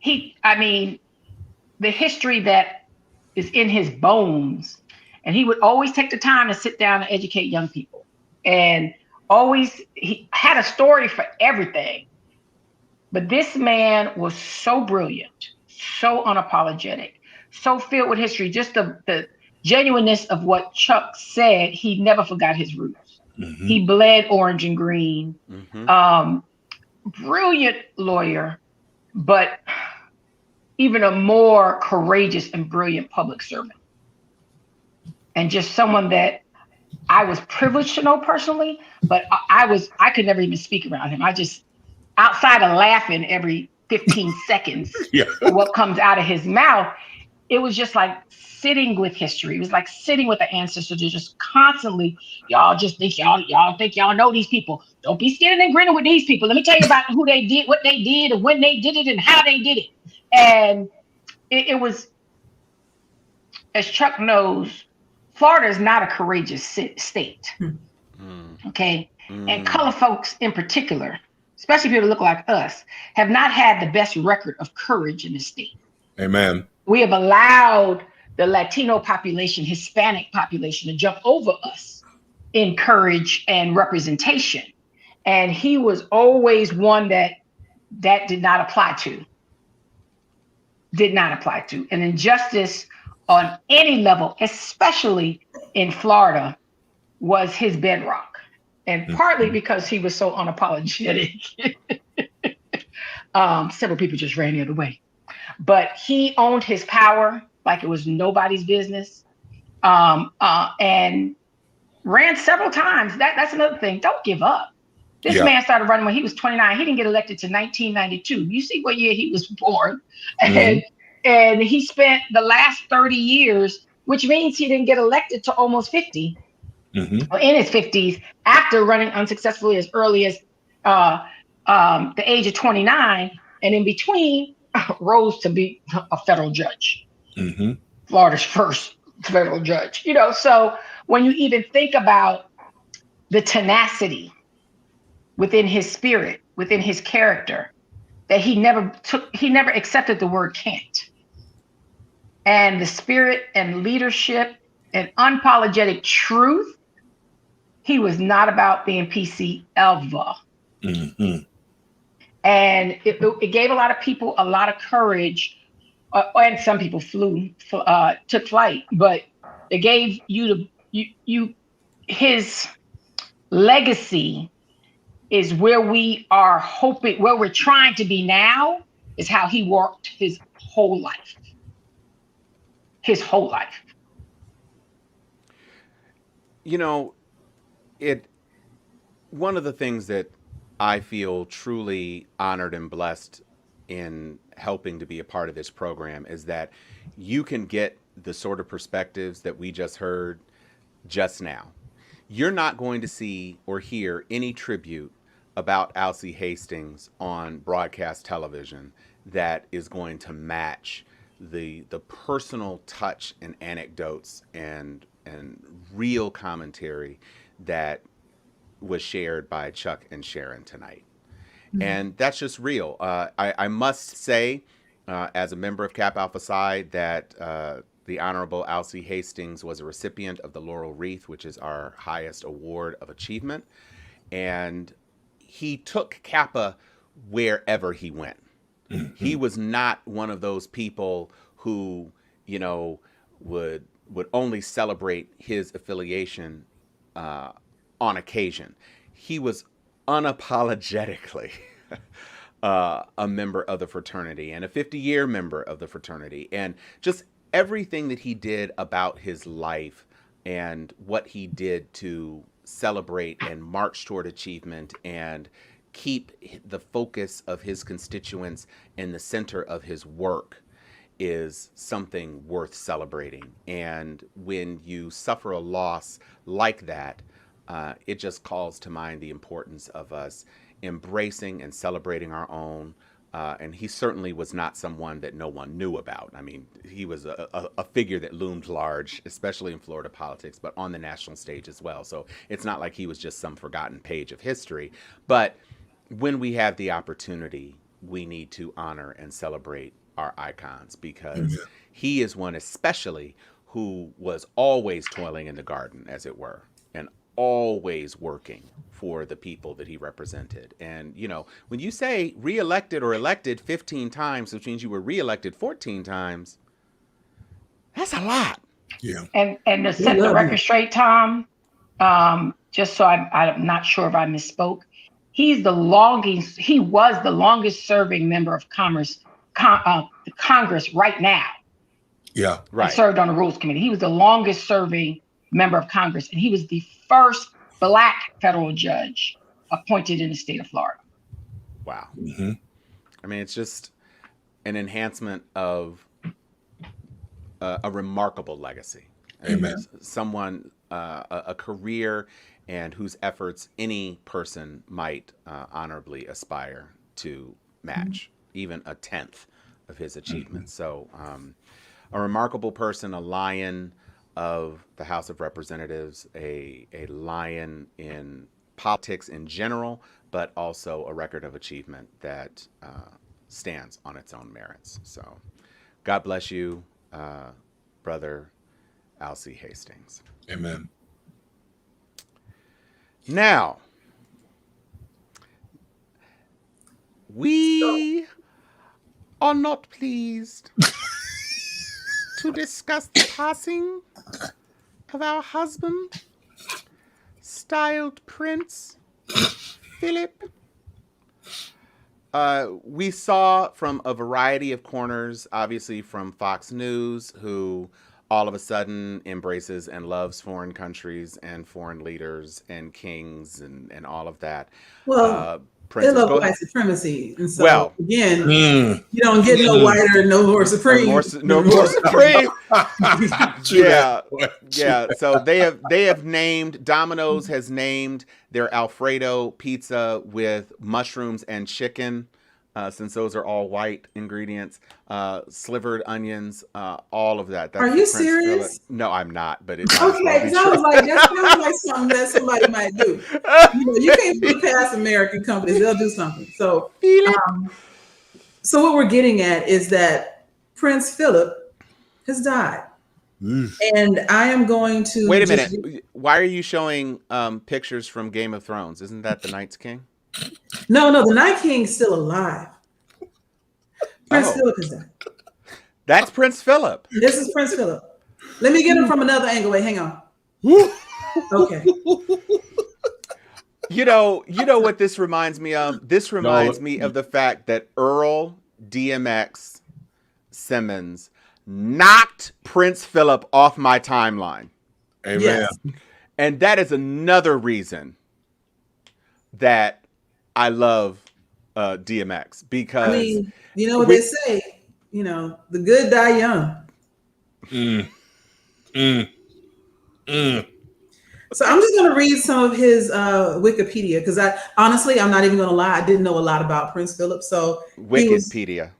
the history that is in his bones, and he would always take the time to sit down and educate young people, and he had a story for everything. But this man was so brilliant, so unapologetic, so filled with history, just the genuineness of what Chuck said. He never forgot his roots. Mm-hmm. He bled orange and green. Mm-hmm. Brilliant lawyer, but even a more courageous and brilliant public servant. And just someone that I was privileged to know personally, but I could never even speak around him. I just, outside of laughing every 15 seconds Yeah. for what comes out of his mouth, it was just like sitting with history. It was like sitting with the ancestors, just constantly, y'all just think y'all think y'all know these people. Don't be scared and grinning with these people. Let me tell you about who they did, what they did, and when they did it, and how they did it. And it was, as Chuck knows, Florida is not a courageous state. Okay. And color folks in particular, especially people who look like us, have not had the best record of courage in the state. Amen. We have allowed the Latino population, Hispanic population, to jump over us in courage and representation. And he was always one that did not apply to. And injustice on any level, especially in Florida, was his bedrock. And partly because he was so unapologetic. Several people just ran the other way. But he owned his power like it was nobody's business, and ran several times. That's another thing. Don't give up. This man started running when he was 29. He didn't get elected to 1992. You see what year he was born. And he spent the last 30 years, which means he didn't get elected to almost 50, or in his 50s, after running unsuccessfully as early as the age of 29. And in between, rose to be a federal judge, Florida's first federal judge. So when you even think about the tenacity within his spirit, within his character, that he never accepted the word can't. And the spirit and leadership and unapologetic truth, he was not about being PC ever. And it gave a lot of people a lot of courage, and some people took flight, but it gave his legacy is where we are hoping, where we're trying to be now, is how he worked his whole life. One of the things that I feel truly honored and blessed in helping to be a part of this program is that you can get the sort of perspectives that we just heard just now. You're not going to see or hear any tribute about Alcee Hastings on broadcast television that is going to match the personal touch and anecdotes and real commentary that was shared by Chuck and Sharon tonight. And that's just real. I must say, as a member of Kappa Alpha Psi, that the Honorable Alcee Hastings was a recipient of the Laurel Wreath, which is our highest award of achievement. And he took Kappa wherever he went. He was not one of those people who, would only celebrate his affiliation on occasion. He was unapologetically a member of the fraternity and a 50-year member of the fraternity, and just everything that he did about his life and what he did to celebrate and march toward achievement and keep the focus of his constituents in the center of his work is something worth celebrating. And when you suffer a loss like that, it just calls to mind the importance of us embracing and celebrating our own. And he certainly was not someone that no one knew about. I mean, he was a figure that loomed large, especially in Florida politics, but on the national stage as well. So it's not like he was just some forgotten page of history. But when we have the opportunity, we need to honor and celebrate our icons, because he is one especially who was always toiling in the garden, as it were, and always working for the people that he represented. And, when you say reelected or elected 15 times, which means you were reelected 14 times, that's a lot. Yeah. And to set the record straight, Tom, just so I'm not sure if I misspoke, he was the longest serving member of Congress right now. Yeah. Right. He served on the Rules Committee. He was the longest serving member of Congress, and he was the first Black federal judge appointed in the state of Florida. Wow. Mm-hmm. I mean, it's just an enhancement of a remarkable legacy. Amen. Someone, a career, and whose efforts any person might honorably aspire to match, even a tenth of his achievements. So, a remarkable person, a lion of the House of Representatives, a lion in politics in general, but also a record of achievement that stands on its own merits. So, God bless you, Brother Alcee Hastings. Amen. Now, we are not pleased to discuss the passing of our husband, styled Prince Philip. We saw from a variety of corners, obviously from Fox News, who all of a sudden embraces and loves foreign countries and foreign leaders and kings and all of that. Well, they love white supremacy. And so, again, you don't get no whiter, no more supreme. No more supreme. Yeah. So they have named, Domino's has named their Alfredo pizza with mushrooms and chicken, since those are all white ingredients, slivered onions, all of that. Are you serious? No, I'm not. But it's okay. Because I was like, that sounds like something that somebody might do. You can't put past American companies; they'll do something. So, so what we're getting at is that Prince Philip has died, and I am going to wait a minute. Why are you showing pictures from Game of Thrones? Isn't that the Night's King? No, the Night King's still alive. Prince Philip is died. That's Prince Philip. This is Prince Philip. Let me get him from another angle. Wait, hang on. Okay. You know what this reminds me of? This reminds me of the fact that Earl DMX Simmons knocked Prince Philip off my timeline. Amen. Yes. And that is another reason that I love DMX, because I mean, you know what they say, the good die young. So I'm just going to read some of his Wikipedia, because I'm not even going to lie, I didn't know a lot about Prince Philip. So Wikipedia.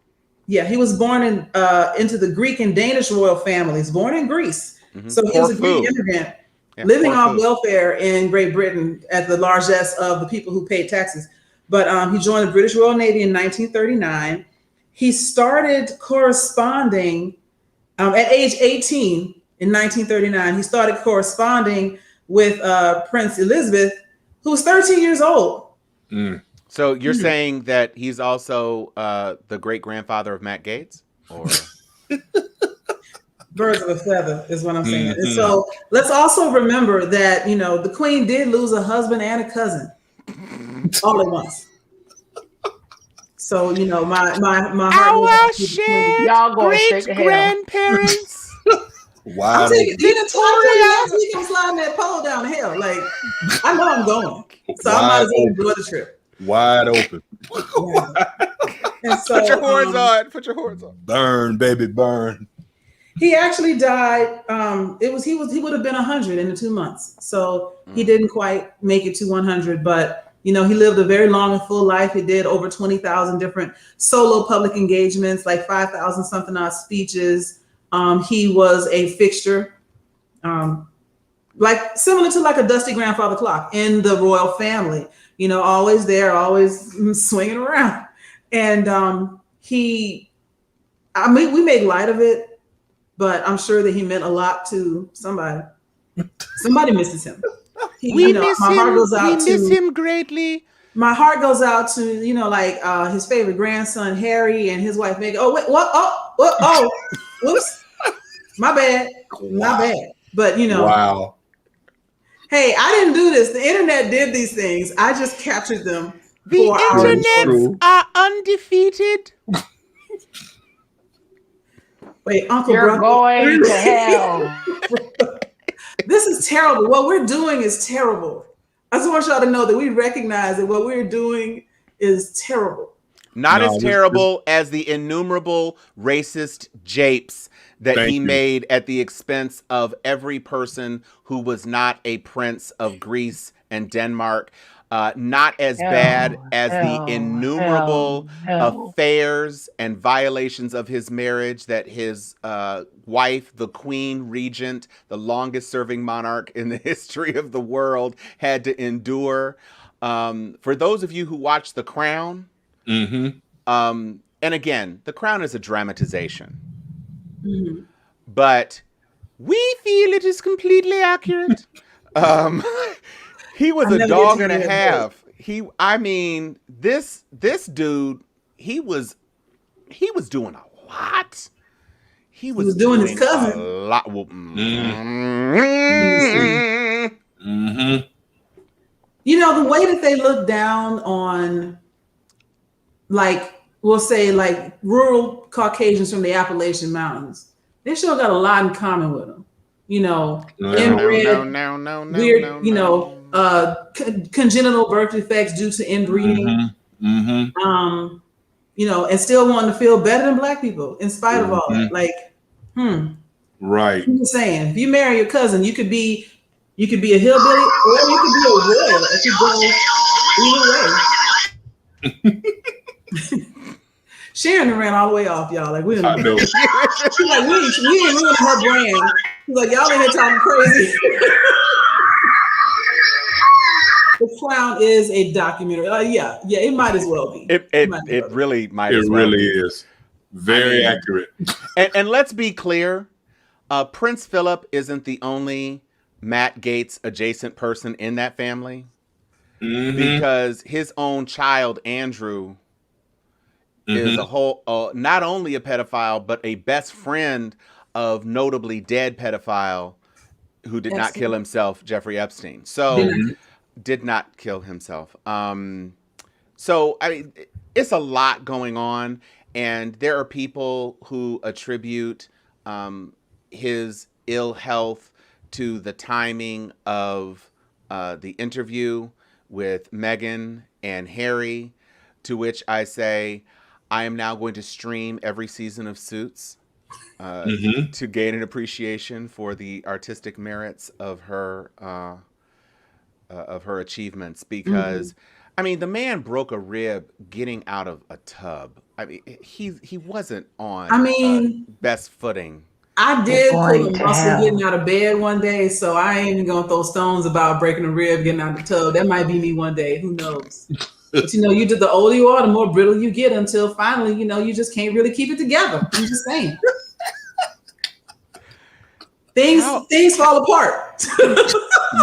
He was born into the Greek and Danish royal families, born in Greece. Mm-hmm. So he was a Greek immigrant, living off welfare in Great Britain at the largesse of the people who paid taxes. But he joined the British Royal Navy in 1939. He started corresponding at age 18 in 1939. He started corresponding with Prince Elizabeth, who was 13 years old. So you're saying that he's also the great-grandfather of Matt Gaetz? Or birds of a feather is what I'm saying. And so let's also remember that, the Queen did lose a husband and a cousin all at once. So, my heart our shared y'all going straight to hell. Grandparents. Wow. I'm taking last week, I'm sliding that pole down the hill. Like, I know I'm going. So I might as well enjoy the trip. Wide open. And so, Put your horns on. Put your horns on. Burn, baby, burn. He actually died. He would have been 100 in the 2 months. So he didn't quite make it to 100, but he lived a very long and full life. He did over 20,000 different solo public engagements, like 5,000 something odd speeches. He was a fixture, similar to like a dusty grandfather clock in the royal family. Always there, always swinging around. And we made light of it, but I'm sure that he meant a lot to somebody. Somebody misses him. We miss him greatly. My heart goes out to, his favorite grandson, Harry, and his wife, Meghan. Oh, wait, what? Oh, whoops. My bad. But, Wow. Hey, I didn't do this. The internet did these things. I just captured them. The internets are undefeated. Wait, Uncle You're going to hell. This is terrible. What we're doing is terrible. I just want y'all to know that we recognize that what we're doing is terrible. Not as terrible as the innumerable racist japes that he made at the expense of every person who was not a prince of Greece and Denmark. Not as bad as the innumerable affairs and violations of his marriage that his wife, the Queen Regent, the longest serving monarch in the history of the world, had to endure. For those of you who watch The Crown, and again, The Crown is a dramatization, but we feel it is completely accurate. He was a dog and a half. This dude, he was doing a lot. He was doing his cousin a lot. You know, the way that they look down on, like, we'll say, like, rural Caucasians from the Appalachian Mountains, they sure got a lot in common with them. You know, inbred, weird, you know, congenital birth defects due to inbreeding. You know, and still wanting to feel better than Black people in spite of all that. Like, right. I'm just saying, if you marry your cousin, you could be a hillbilly or you could be a royal if you go either way. Sharon ran all the way off, y'all. Like, I know. She's like, we ain't ruining her brand. She's like, y'all in here talking crazy. The Crown is a documentary. Yeah, it might as well be. It really might as well. It really is. Very accurate. And let's be clear, Prince Philip isn't the only Matt Gaetz adjacent person in that family, because his own child, Andrew, is a whole, not only a pedophile, but a best friend of notably dead pedophile who did not kill himself, Jeffrey Epstein. So did not kill himself. So I mean, it's a lot going on, and there are people who attribute his ill health to the timing of the interview with Meghan and Harry, to which I say, I am now going to stream every season of Suits to gain an appreciation for the artistic merits of her achievements. Because, I mean, the man broke a rib getting out of a tub. I mean, he wasn't on best footing. I did pull a muscle getting out of bed one day, so I ain't even gonna throw stones about breaking a rib, getting out of the tub. That might be me one day. Who knows? But you know, the older you are, the more brittle you get until finally, you know, you just can't really keep it together. I'm just saying. Things fall apart.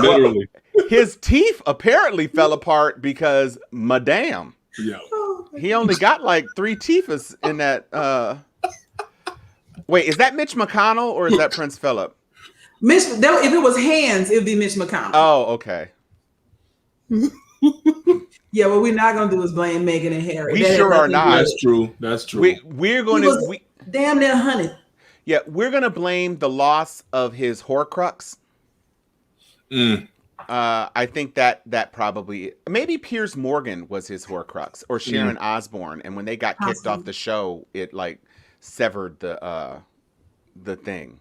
Literally. His teeth apparently fell apart because Madame. Yeah. He only got like 3 teeth in that. Wait, is that Mitch McConnell or is that Prince Philip? If it was hands, it would be Mitch McConnell. Oh, okay. Yeah, what we're not gonna do is blame Meghan and Harry. We sure are not. That's true. We're going to damn near 100. Yeah, we're gonna blame the loss of his Horcrux. I think that probably maybe Piers Morgan was his Horcrux or Sharon Osbourne, and when they got kicked off the show, it like severed the thing.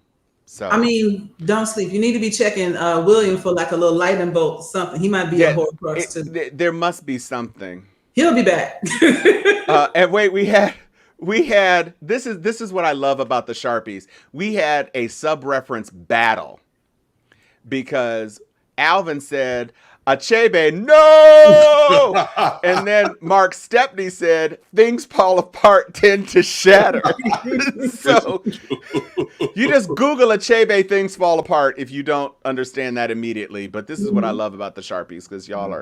So I mean, don't sleep. You need to be checking William for like a little lightning bolt or something. He might be a Horcrux too. There must be something. He'll be back. And wait, we had this is what I love about the Sharpies. We had a sub-reference battle because Alvin said, Achebe, no! And then Mark Stepney said, things fall apart tend to shatter. So you just Google Achebe, things fall apart if you don't understand that immediately. But this is what I love about the Sharpies, because y'all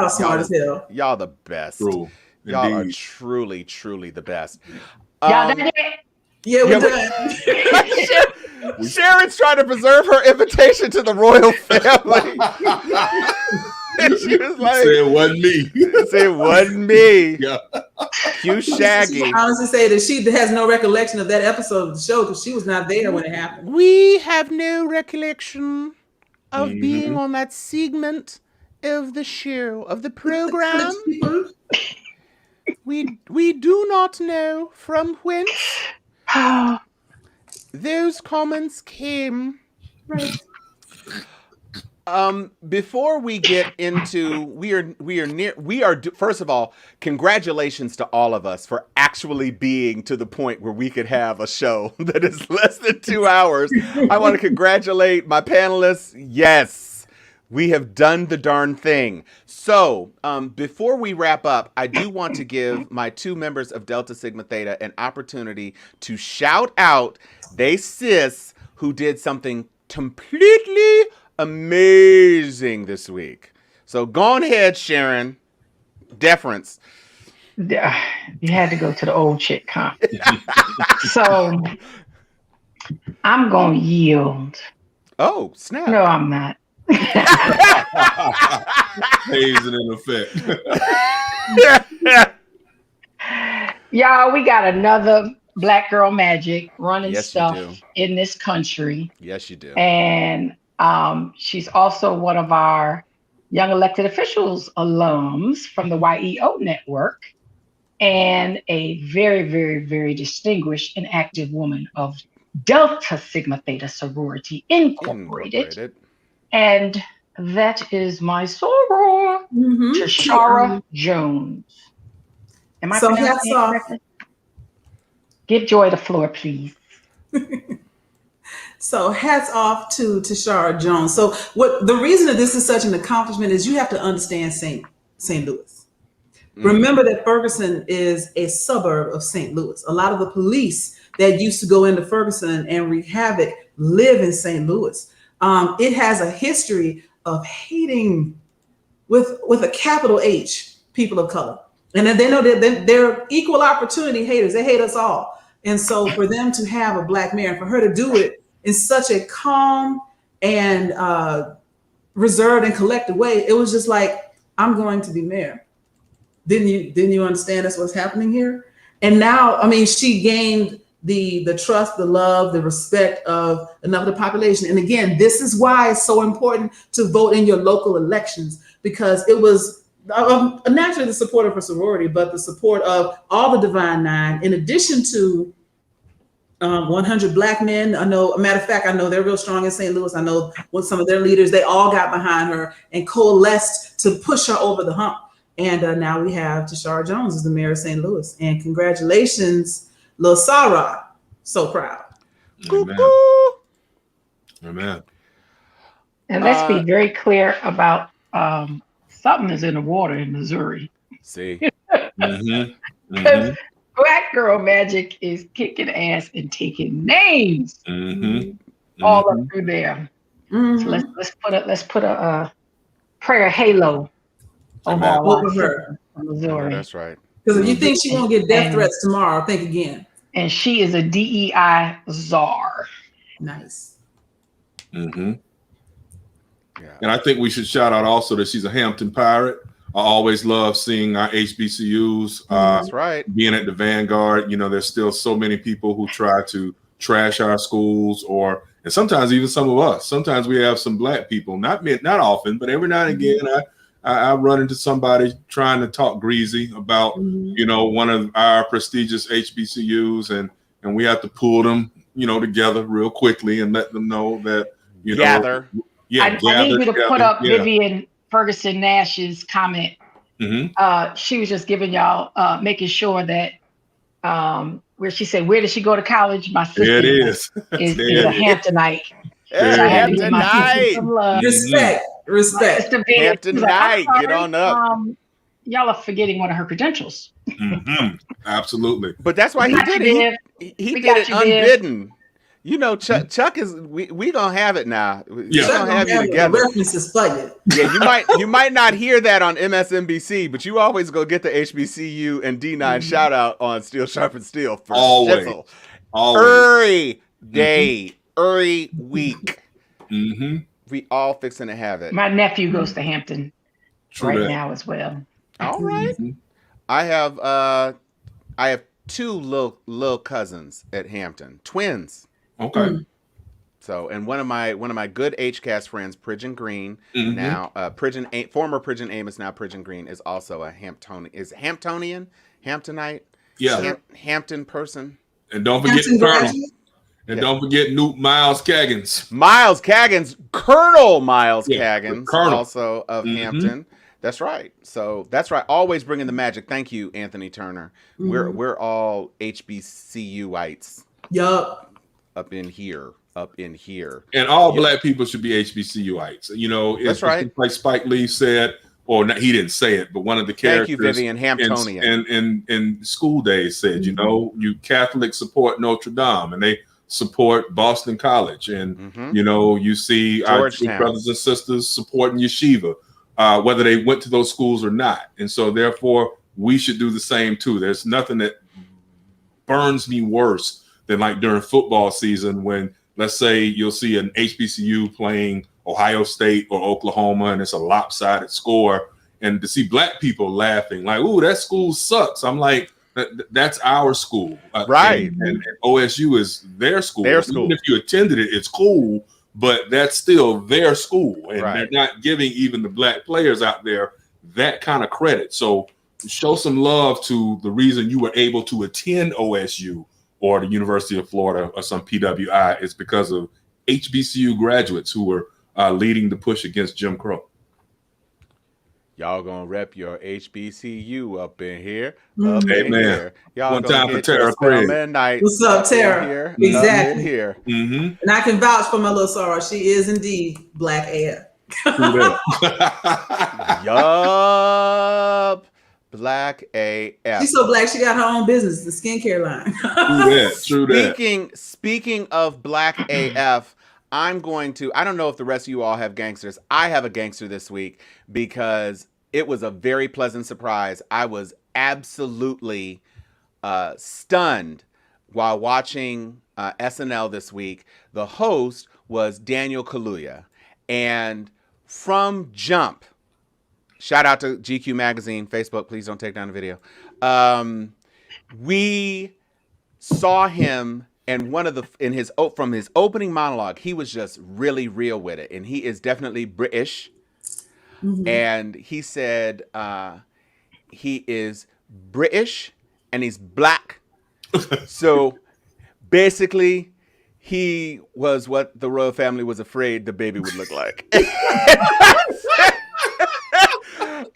smart as hell. Y'all the best. True. Y'all are truly, truly the best. Y'all done it? Yeah, we're done. Sharon's trying to preserve her invitation to the royal family. And she was like, "Say it wasn't me. Say it wasn't me." Yeah. Cue Shaggy. I honestly say that she has no recollection of that episode of the show because she was not there when it happened. We have no recollection. of being on that segment of the show, of the program. We do not know from whence those comments came. Right. Before we get into, first of all, congratulations to all of us for actually being to the point where we could have a show that is less than 2 hours. I want to congratulate my panelists. Yes, we have done the darn thing. So, before we wrap up, I do want to give my 2 members of Delta Sigma Theta an opportunity to shout out they sis who did something completely amazing this week. So go on ahead, Sharon. Deference. You had to go to the old chick conference. So I'm going to yield. Oh, snap. No, I'm not. Hazing in effect. Y'all, we got another Black Girl Magic running Yes, stuff in this country. Yes, you do. And she's also one of our Young Elected Officials alums from the YEO network, and a very, very, very distinguished and active woman of Delta Sigma Theta Sorority Incorporated. And that is my soror, Tashara Jones. Am I So pronouncing hats it off. correctly? Give Joy the floor, please. So hats off to Tashara Jones. So what the reason that this is such an accomplishment is you have to understand St. Louis. Remember that Ferguson is a suburb of St. Louis. A lot of the police that used to go into Ferguson and wreak havoc live in St. Louis. It has a history of hating with a capital H people of color. And then they know that they're equal opportunity haters. They hate us all. And so for them to have a Black mayor and for her to do it in such a calm and reserved and collected way, it was just like, I'm going to be mayor. Didn't you understand that's what's happening here? And now, I mean, she gained the trust, the love, the respect of enough of the population. And again, this is why it's so important to vote in your local elections, because it was naturally the support of her sorority, but the support of all the Divine Nine, in addition to 100 Black men. I know, a matter of fact, I know they're real strong in St. Louis. I know with some of their leaders, they all got behind her and coalesced to push her over the hump. And now we have Tashara Jones as the mayor of St. Louis. And congratulations, Lil Sarah. So proud. Amen. Amen. And let's be very clear about something is in the water in Missouri. See? Because Black Girl Magic is kicking ass and taking names all up through there. So let's put a prayer halo over her. Missouri. That's right. Because if you think she won't get death threats tomorrow, think again. And she is a DEI czar. Nice. Yeah. And I think we should shout out also that she's a Hampton pirate. I always love seeing our HBCUs That's right. being at the vanguard. You know, there's still so many people who try to trash our schools, and sometimes even some of us. Sometimes we have some Black people, not often, but every now and again, I run into somebody trying to talk greasy about, one of our prestigious HBCUs, and we have to pull them, together real quickly and let them know that, Gather. I need you to put up Vivian Ferguson Nash's comment. She was just giving y'all, making sure that where she said, where did she go to college? My sister is a Hamptonite. Hamptonite. Respect. Hamptonite. Get on up. Y'all are forgetting one of her credentials. Absolutely. But that's why he did it. He did it unbidden. Chuck is we gonna have it now. We're gonna have you together. References for you. Yeah, you might not hear that on MSNBC, but you always go get the HBCU and D9 shout out on Steel Sharpens Steel for shizzle. Every day, every week. We all fixing to have it. My nephew goes to Hampton now as well. All right. I have two little cousins at Hampton, twins. Okay. So, and one of my good HCast friends, Pridgeon Green, Mhm. now former Pridgeon Amos, now Pridgeon Green, is also a Hamptonian, Hamptonite, Yeah. Hampton person. And don't forget Hampton Colonel. graduate. And Yeah. don't forget Newt Miles Caggins. Miles Caggins, Colonel Miles Yeah, the Caggins, Colonel. also of Mhm. Hampton. That's right. So that's right. Always bringing the magic. Thank you, Anthony Turner. Mhm. We're all HBCUites Yup. up in here. And all Yeah. black people should be HBCUites. You know, That's right. Like Spike Lee said, or not, he didn't say it, but one of the Thank characters you, Vivian Hamptonian. in School Days said, you know, you Catholics support Notre Dame and they support Boston College. And, Mhm. you know, you see our Georgetown. brothers and sisters supporting Yeshiva, whether they went to those schools or not. And so therefore, we should do the same too. There's nothing that burns me worse than like during football season when, let's say, you'll see an HBCU playing Ohio State or Oklahoma and it's a lopsided score, and to see black people laughing like, "Ooh, that school sucks." I'm like, that's our school, Right. And OSU is their school. Their school. Even if you attended it, it's cool, but that's still their school, and Right. they're not giving even the black players out there that kind of credit. So show some love to the reason you were able to attend OSU or the University of Florida or some PWI is because of HBCU graduates who were leading the push against Jim Crow. Y'all gonna rep your HBCU up in here. Mhm. Up in Amen. here. Y'all One gonna time for get your Tara Craig. Spelman night. What's up, up in Tara? here, Exactly. Up in here. Mm-hmm. And I can vouch for my little soror. She is indeed black AF. Yup. Black AF. She's so black, she got her own business, the skincare line. True that. Speaking of Black AF, I don't know if the rest of you all have gangsters. I have a gangster this week because it was a very pleasant surprise. I was absolutely stunned while watching SNL this week. The host was Daniel Kaluuya. And from jump, shout out to GQ Magazine, Facebook, please don't take down the video. We saw him, and from his opening monologue, he was just really real with it, and he is definitely British. Mhm. And he said he is British and he's black. So basically, he was what the royal family was afraid the baby would look like.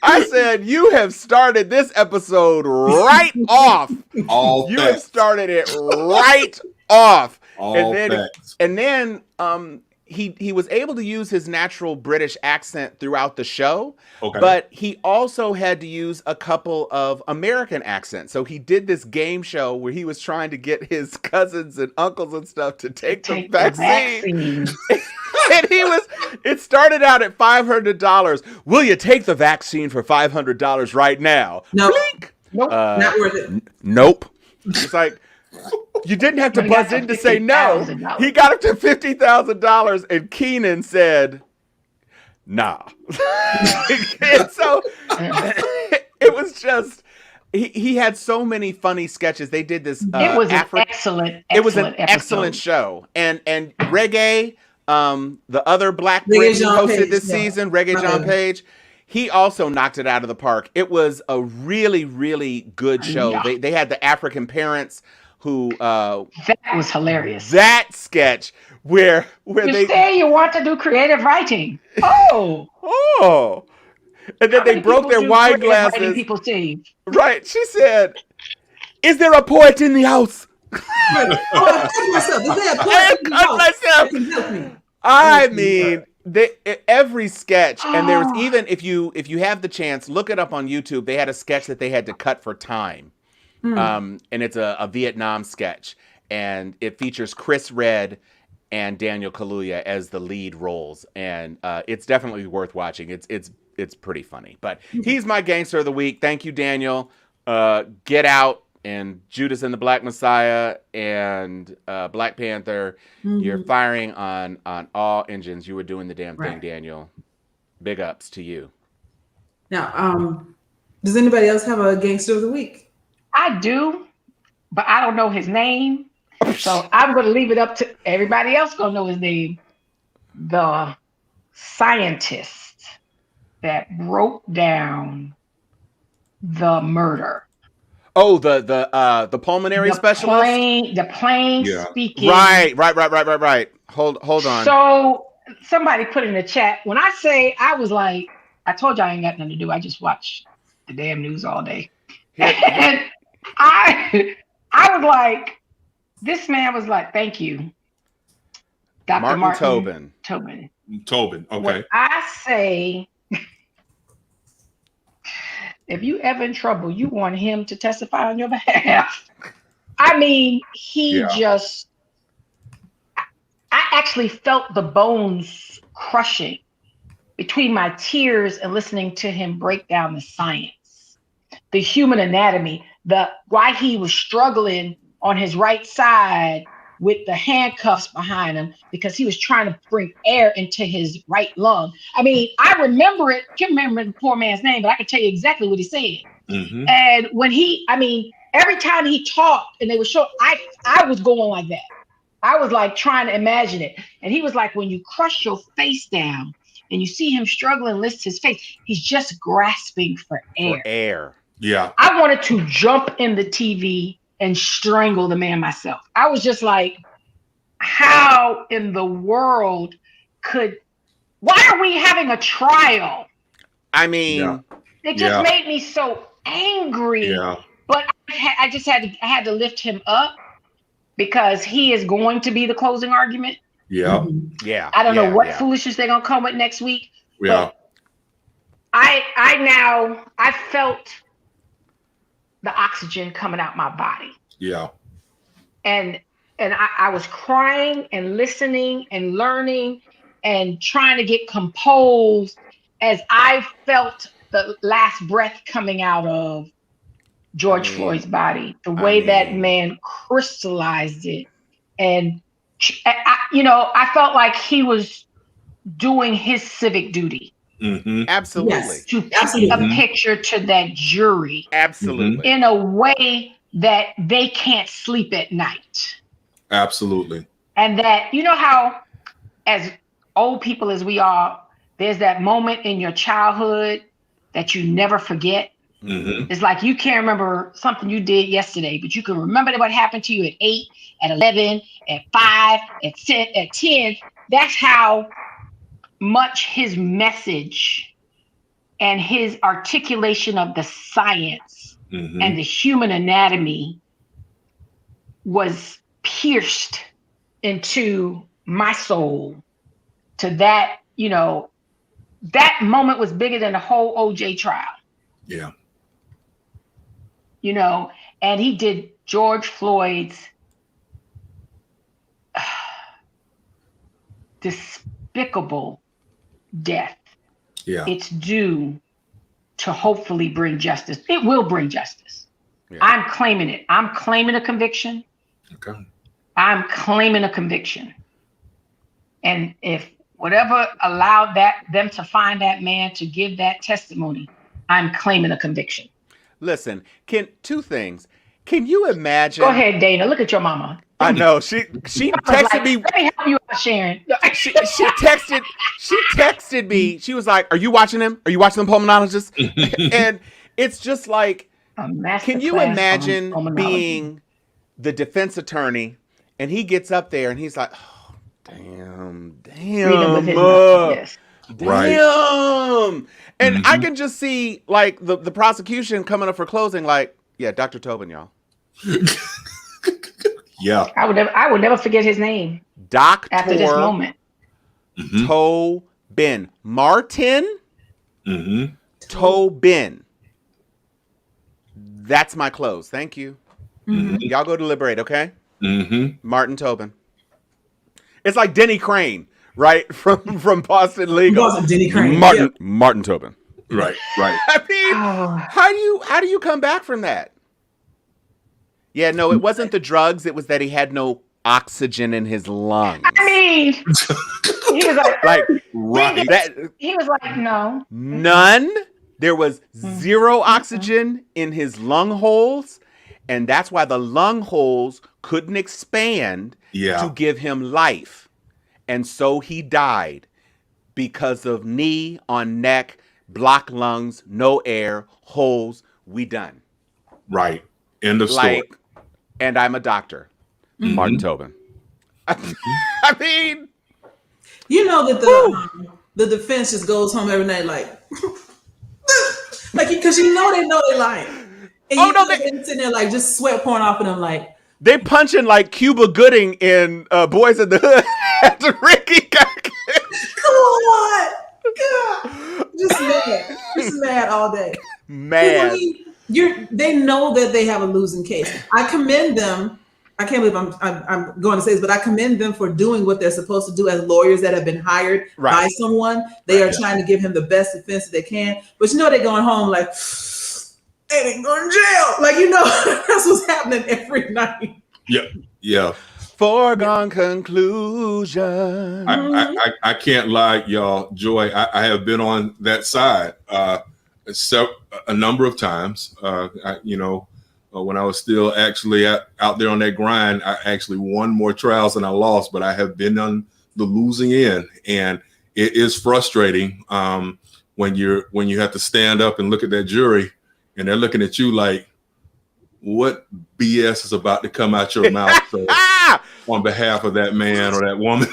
I said, you have started this episode right off. You have started it right off. And then he was able to use his natural British accent throughout the show, but he also had to use a couple of American accents. So he did this game show where he was trying to get his cousins and uncles and stuff to take the vaccine. And it started out at $500. Will you take the vaccine for $500 right now? No. Blink. Nope. Not worth it. Nope. It's like, you didn't have to buzz in to say no. He got up to $50,000, and Keenan said, nah. And so it was just, he had so many funny sketches. They did this. It was an excellent show. And Reggae, the other black Reggae Brit who John hosted Page, this season, Reggae John Page, he also knocked it out of the park. It was a really, really good show. Yeah. They had the African parents who that was hilarious. That sketch where you say you want to do creative writing. Oh. And then they broke their wine glasses. Right. She said, "Is there a poet in the house?" I mean, every sketch, and there was even if you have the chance, look it up on YouTube. They had a sketch that they had to cut for time, and it's a Vietnam sketch, and it features Chris Redd and Daniel Kaluuya as the lead roles, and it's definitely worth watching. It's pretty funny. But he's my gangster of the week. Thank you, Daniel. Get Out and Judas and the Black Messiah and Black Panther. Mm-hmm. You're firing on all engines. You were doing the damn thing, Daniel. Big ups to you. Now, does anybody else have a gangster of the week? I do, but I don't know his name. So I'm going to leave it up to everybody else. Going to know his name. The scientist that broke down the murder. Oh, the pulmonary specialist. The plain Yeah. speaking. Right. Hold on. So somebody put in the chat. When I say I was like, I told you I ain't got nothing to do. I just watch the damn news all day. And I was like, this man was like, thank you, Dr. Martin Tobin. Tobin. Okay. When I say, if you ever in trouble, you want him to testify on your behalf. I mean, I actually felt the bones crushing between my tears and listening to him break down the science, the human anatomy, why he was struggling on his right side with the handcuffs behind him because he was trying to bring air into his right lung. I mean, I remember it. Can't remember the poor man's name, but I can tell you exactly what he said. Mm-hmm. And when every time he talked and they would show, I was going like that. I was like trying to imagine it. And he was like, when you crush your face down and you see him struggling, lift his face, he's just grasping for air. Yeah. I wanted to jump in the TV and strangle the man myself. I was just like, how in the world why are we having a trial? I mean, it just made me so angry. Yeah. But I had to lift him up because he is going to be the closing argument. Yeah. Yeah. I don't know what foolishness they're gonna come with next week. Yeah. I felt the oxygen coming out my body. Yeah. And I was crying and listening and learning and trying to get composed as I felt the last breath coming out of George Floyd's body, the way that man crystallized it. And, I felt like he was doing his civic duty. Mm-hmm. Absolutely. Yes. To paint a picture to that jury. Absolutely. In a way that they can't sleep at night. Absolutely. And that, how as old people as we are, there's that moment in your childhood that you never forget. Mm-hmm. It's like you can't remember something you did yesterday, but you can remember what happened to you at 8, at 11, at 5, at 10. That's how much his message and his articulation of the science and the human anatomy was pierced into my soul. To that, that moment was bigger than the whole OJ trial. Yeah. And he did George Floyd's despicable death. Yeah. It's due to hopefully bring justice. It will bring justice. Yeah. I'm claiming it. I'm claiming a conviction. Okay. I'm claiming a conviction. And if whatever allowed them to find that man to give that testimony, I'm claiming a conviction. Listen, two things. Can you imagine? Go ahead, Dana. Look at your mama. I know she texted me. Let me help you out, Sharon. She texted me. She was like, "Are you watching him? Are you watching the pulmonologist?" And it's just like, can you imagine being the defense attorney and he gets up there and he's like, "Oh, damn, yes. damn," and I can just see like the prosecution coming up for closing, like, "Yeah, Dr. Tobin, y'all." Yeah. I would never forget his name. Dr. After this moment. Tobin. Martin Tobin. That's my close. Thank you. Y'all go deliberate, okay? Martin Tobin. It's like Denny Crane, right? From Boston Legal. Denny Crane. Martin Tobin. Right. I mean, how do you come back from that? Yeah, no, it wasn't the drugs. It was that he had no oxygen in his lungs. I mean, he was he was like, no. None. There was zero oxygen in his lung holes. And that's why the lung holes couldn't expand to give him life. And so he died because of knee on neck, blocked lungs, no air, holes. We done. Right. End of story. And I'm a doctor. Martin Tobin. I mean, you know that the defense just goes home every night like because you know they lying. And they're sitting there like just sweat pouring off of them like they punching like Cuba Gooding in Boys in the Hood after Ricky got come on, God. Just mad all day. Mad. They know that they have a losing case. I commend them. I can't believe I'm going to say this, but I commend them for doing what they're supposed to do as lawyers that have been hired by someone. They are trying to give him the best defense that they can. But they're going home like, they ain't going to jail. That's what's happening every night. Yeah. Foregone conclusion. I can't lie, y'all. Joy, I have been on that side a number of times. When I was still actually out there on that grind, I actually won more trials than I lost, but I have been on the losing end, and it is frustrating when you have to stand up and look at that jury, and they're looking at you like, what BS is about to come out your mouth? So, on behalf of that man or that woman,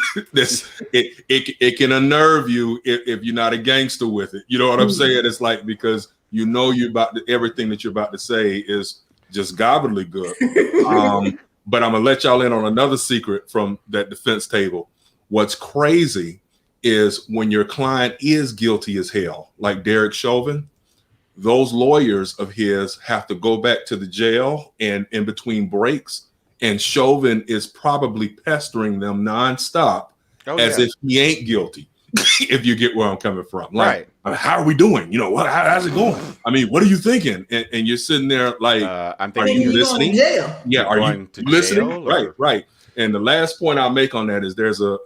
it can unnerve you if you're not a gangster with it. You know what I'm saying? It's like, because everything that you're about to say is just gobbledygook. But I'm gonna let y'all in on another secret from that defense table. What's crazy is when your client is guilty as hell, like Derek Chauvin, those lawyers of his have to go back to the jail and in between breaks, and Chauvin is probably pestering them nonstop as if he ain't guilty. If you get where I'm coming from. Like, how are we doing? How's it going? I mean, what are you thinking? And you're sitting there like, I'm thinking, are you listening? Yeah, are you listening? Right. And the last point I'll make on that is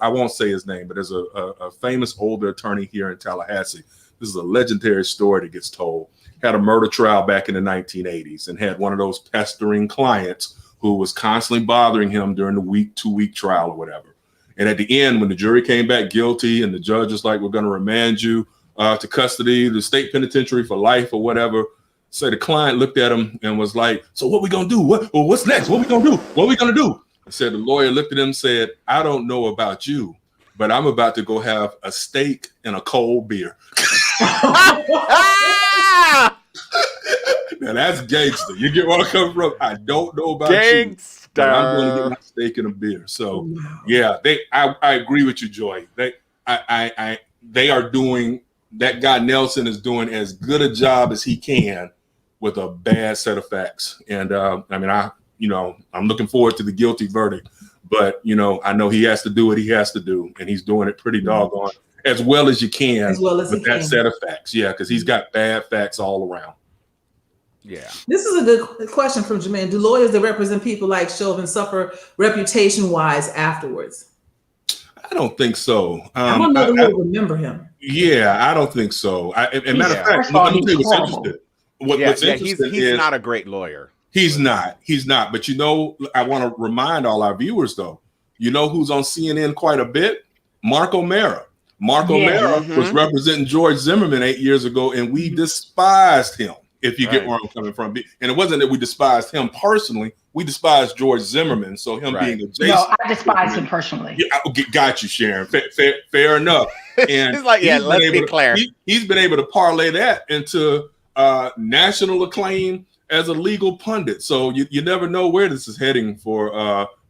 I won't say his name, but there's a famous older attorney here in Tallahassee. This is a legendary story that gets told. Had a murder trial back in the 1980s and had one of those pestering clients who was constantly bothering him during the 2-week trial or whatever. And at the end, when the jury came back guilty and the judge was like, we're going to remand you to custody, the state penitentiary for life or whatever. So the client looked at him and was like, so what we going to do? What's next? What we going to do? What we going to do? I said, the lawyer looked at him and said, I don't know about you, but I'm about to go have a steak and a cold beer. Now that's gangster. You get where I'm coming from? I don't know about you. I'm going to get my steak and a beer. So, yeah, I agree with you, Joy. They are doing, that guy Nelson is doing as good a job as he can with a bad set of facts. And I'm looking forward to the guilty verdict. But I know he has to do what he has to do, and he's doing it pretty doggone as well as you can with that set of facts. Yeah, because he's got bad facts all around. Yeah. This is a good question from Jermaine. Do lawyers that represent people like Chauvin suffer reputation-wise afterwards? I don't think so. I want to know who will remember him. Yeah, I don't think so. Matter of fact, let me tell you what's interesting. What's interesting he's not a great lawyer. He's not. But I want to remind all our viewers, though, who's on CNN quite a bit? Mark O'Mara. Mark O'Mara was representing George Zimmerman 8 years ago, and we despised him. If you get where I'm coming from. And it wasn't that we despised him personally. We despised George Zimmerman. So him being adjacent. No, I despise him personally. Yeah, got you, Sharon. Fair enough. And he's like, let's be clear. He's been able to parlay that into national acclaim as a legal pundit. So you never know where this is heading for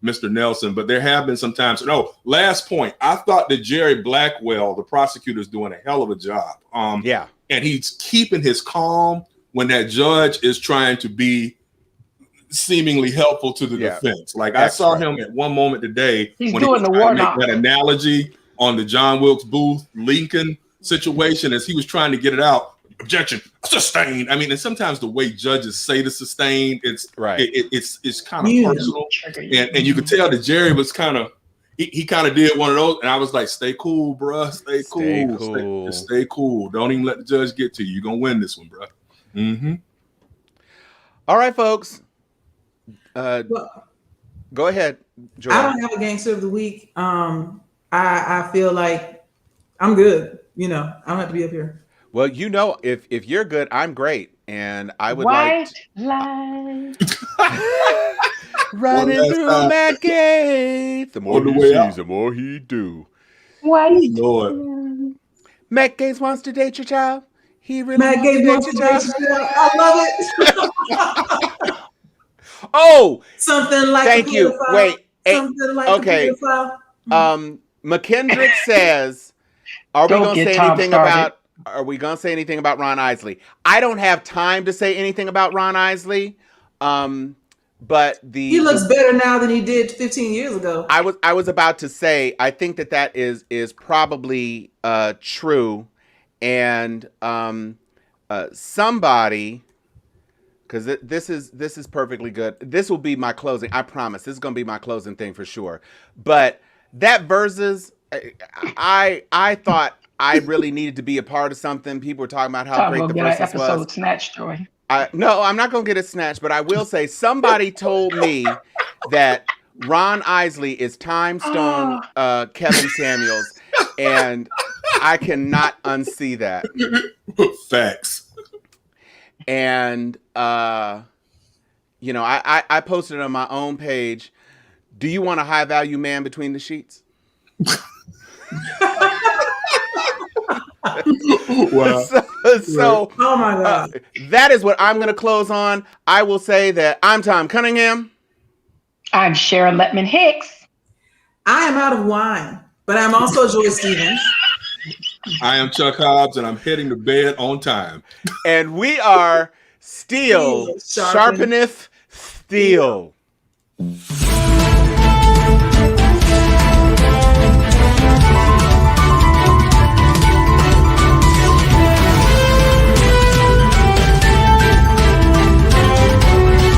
Mr. Nelson. But there have been some times. No, last point. I thought that Jerry Blackwell, the prosecutor, is doing a hell of a job. And he's keeping his calm when that judge is trying to be seemingly helpful to the defense. Like I saw him at one moment today when he was trying to make that analogy on the John Wilkes Booth Lincoln situation as he was trying to get it out. Objection, sustained. I mean, and sometimes the way judges say the sustained, it's it's kind of personal, and you could tell that Jerry was kind of he kind of did one of those, and I was like, "Stay cool, bro. Stay cool. Stay cool. Don't even let the judge get to you. You're gonna win this one, bro." Mm-hmm. All right, folks. Well, Go ahead, Joy. I don't have a gangster of the week. I feel like I'm good. You know, I don't have to be up here. Well, you know, if you're good, I'm great, and I would White like light. running last through time. Matt Gaetz. The more On the he way sees, out. the more he do. White. Lord. Matt Gaetz wants to date your child. He really Matt wants to Gaetz date wants your to child. date you. I love it. Oh, Something like thank a you. pedophile. Wait. Something like Okay. a pedophile. McKendrick says, "Are we Don't gonna get say Tom anything started. about? Are we gonna say anything about Ron Isley? I don't have time to say anything about Ron Isley. But He looks better now than he did 15 years ago. I was about to say, I think that is probably true, and somebody, because this is perfectly good. This will be my closing. I promise. This is gonna be my closing thing for sure. But that versus, I thought I really needed to be a part of something. People were talking about how Talk great about the get an versus was. episode snatched, Joy. No, I'm not gonna get it snatched, but I will say somebody told me that Ron Isley is Time Stone Kevin Samuels, and I cannot unsee that. Facts. And you know, I posted it on my own page. Do you want a high value man between the sheets? Wow. So Oh my God. that is what I'm going to close on. I will say that I'm Tom Cunningham. I'm Sharon Letman Hicks. I am out of wine, but I'm also Joy Stevens. I am Chuck Hobbs, and I'm heading to bed on time. And we are Steel Steel sharpeneth Sharpeneth Steel.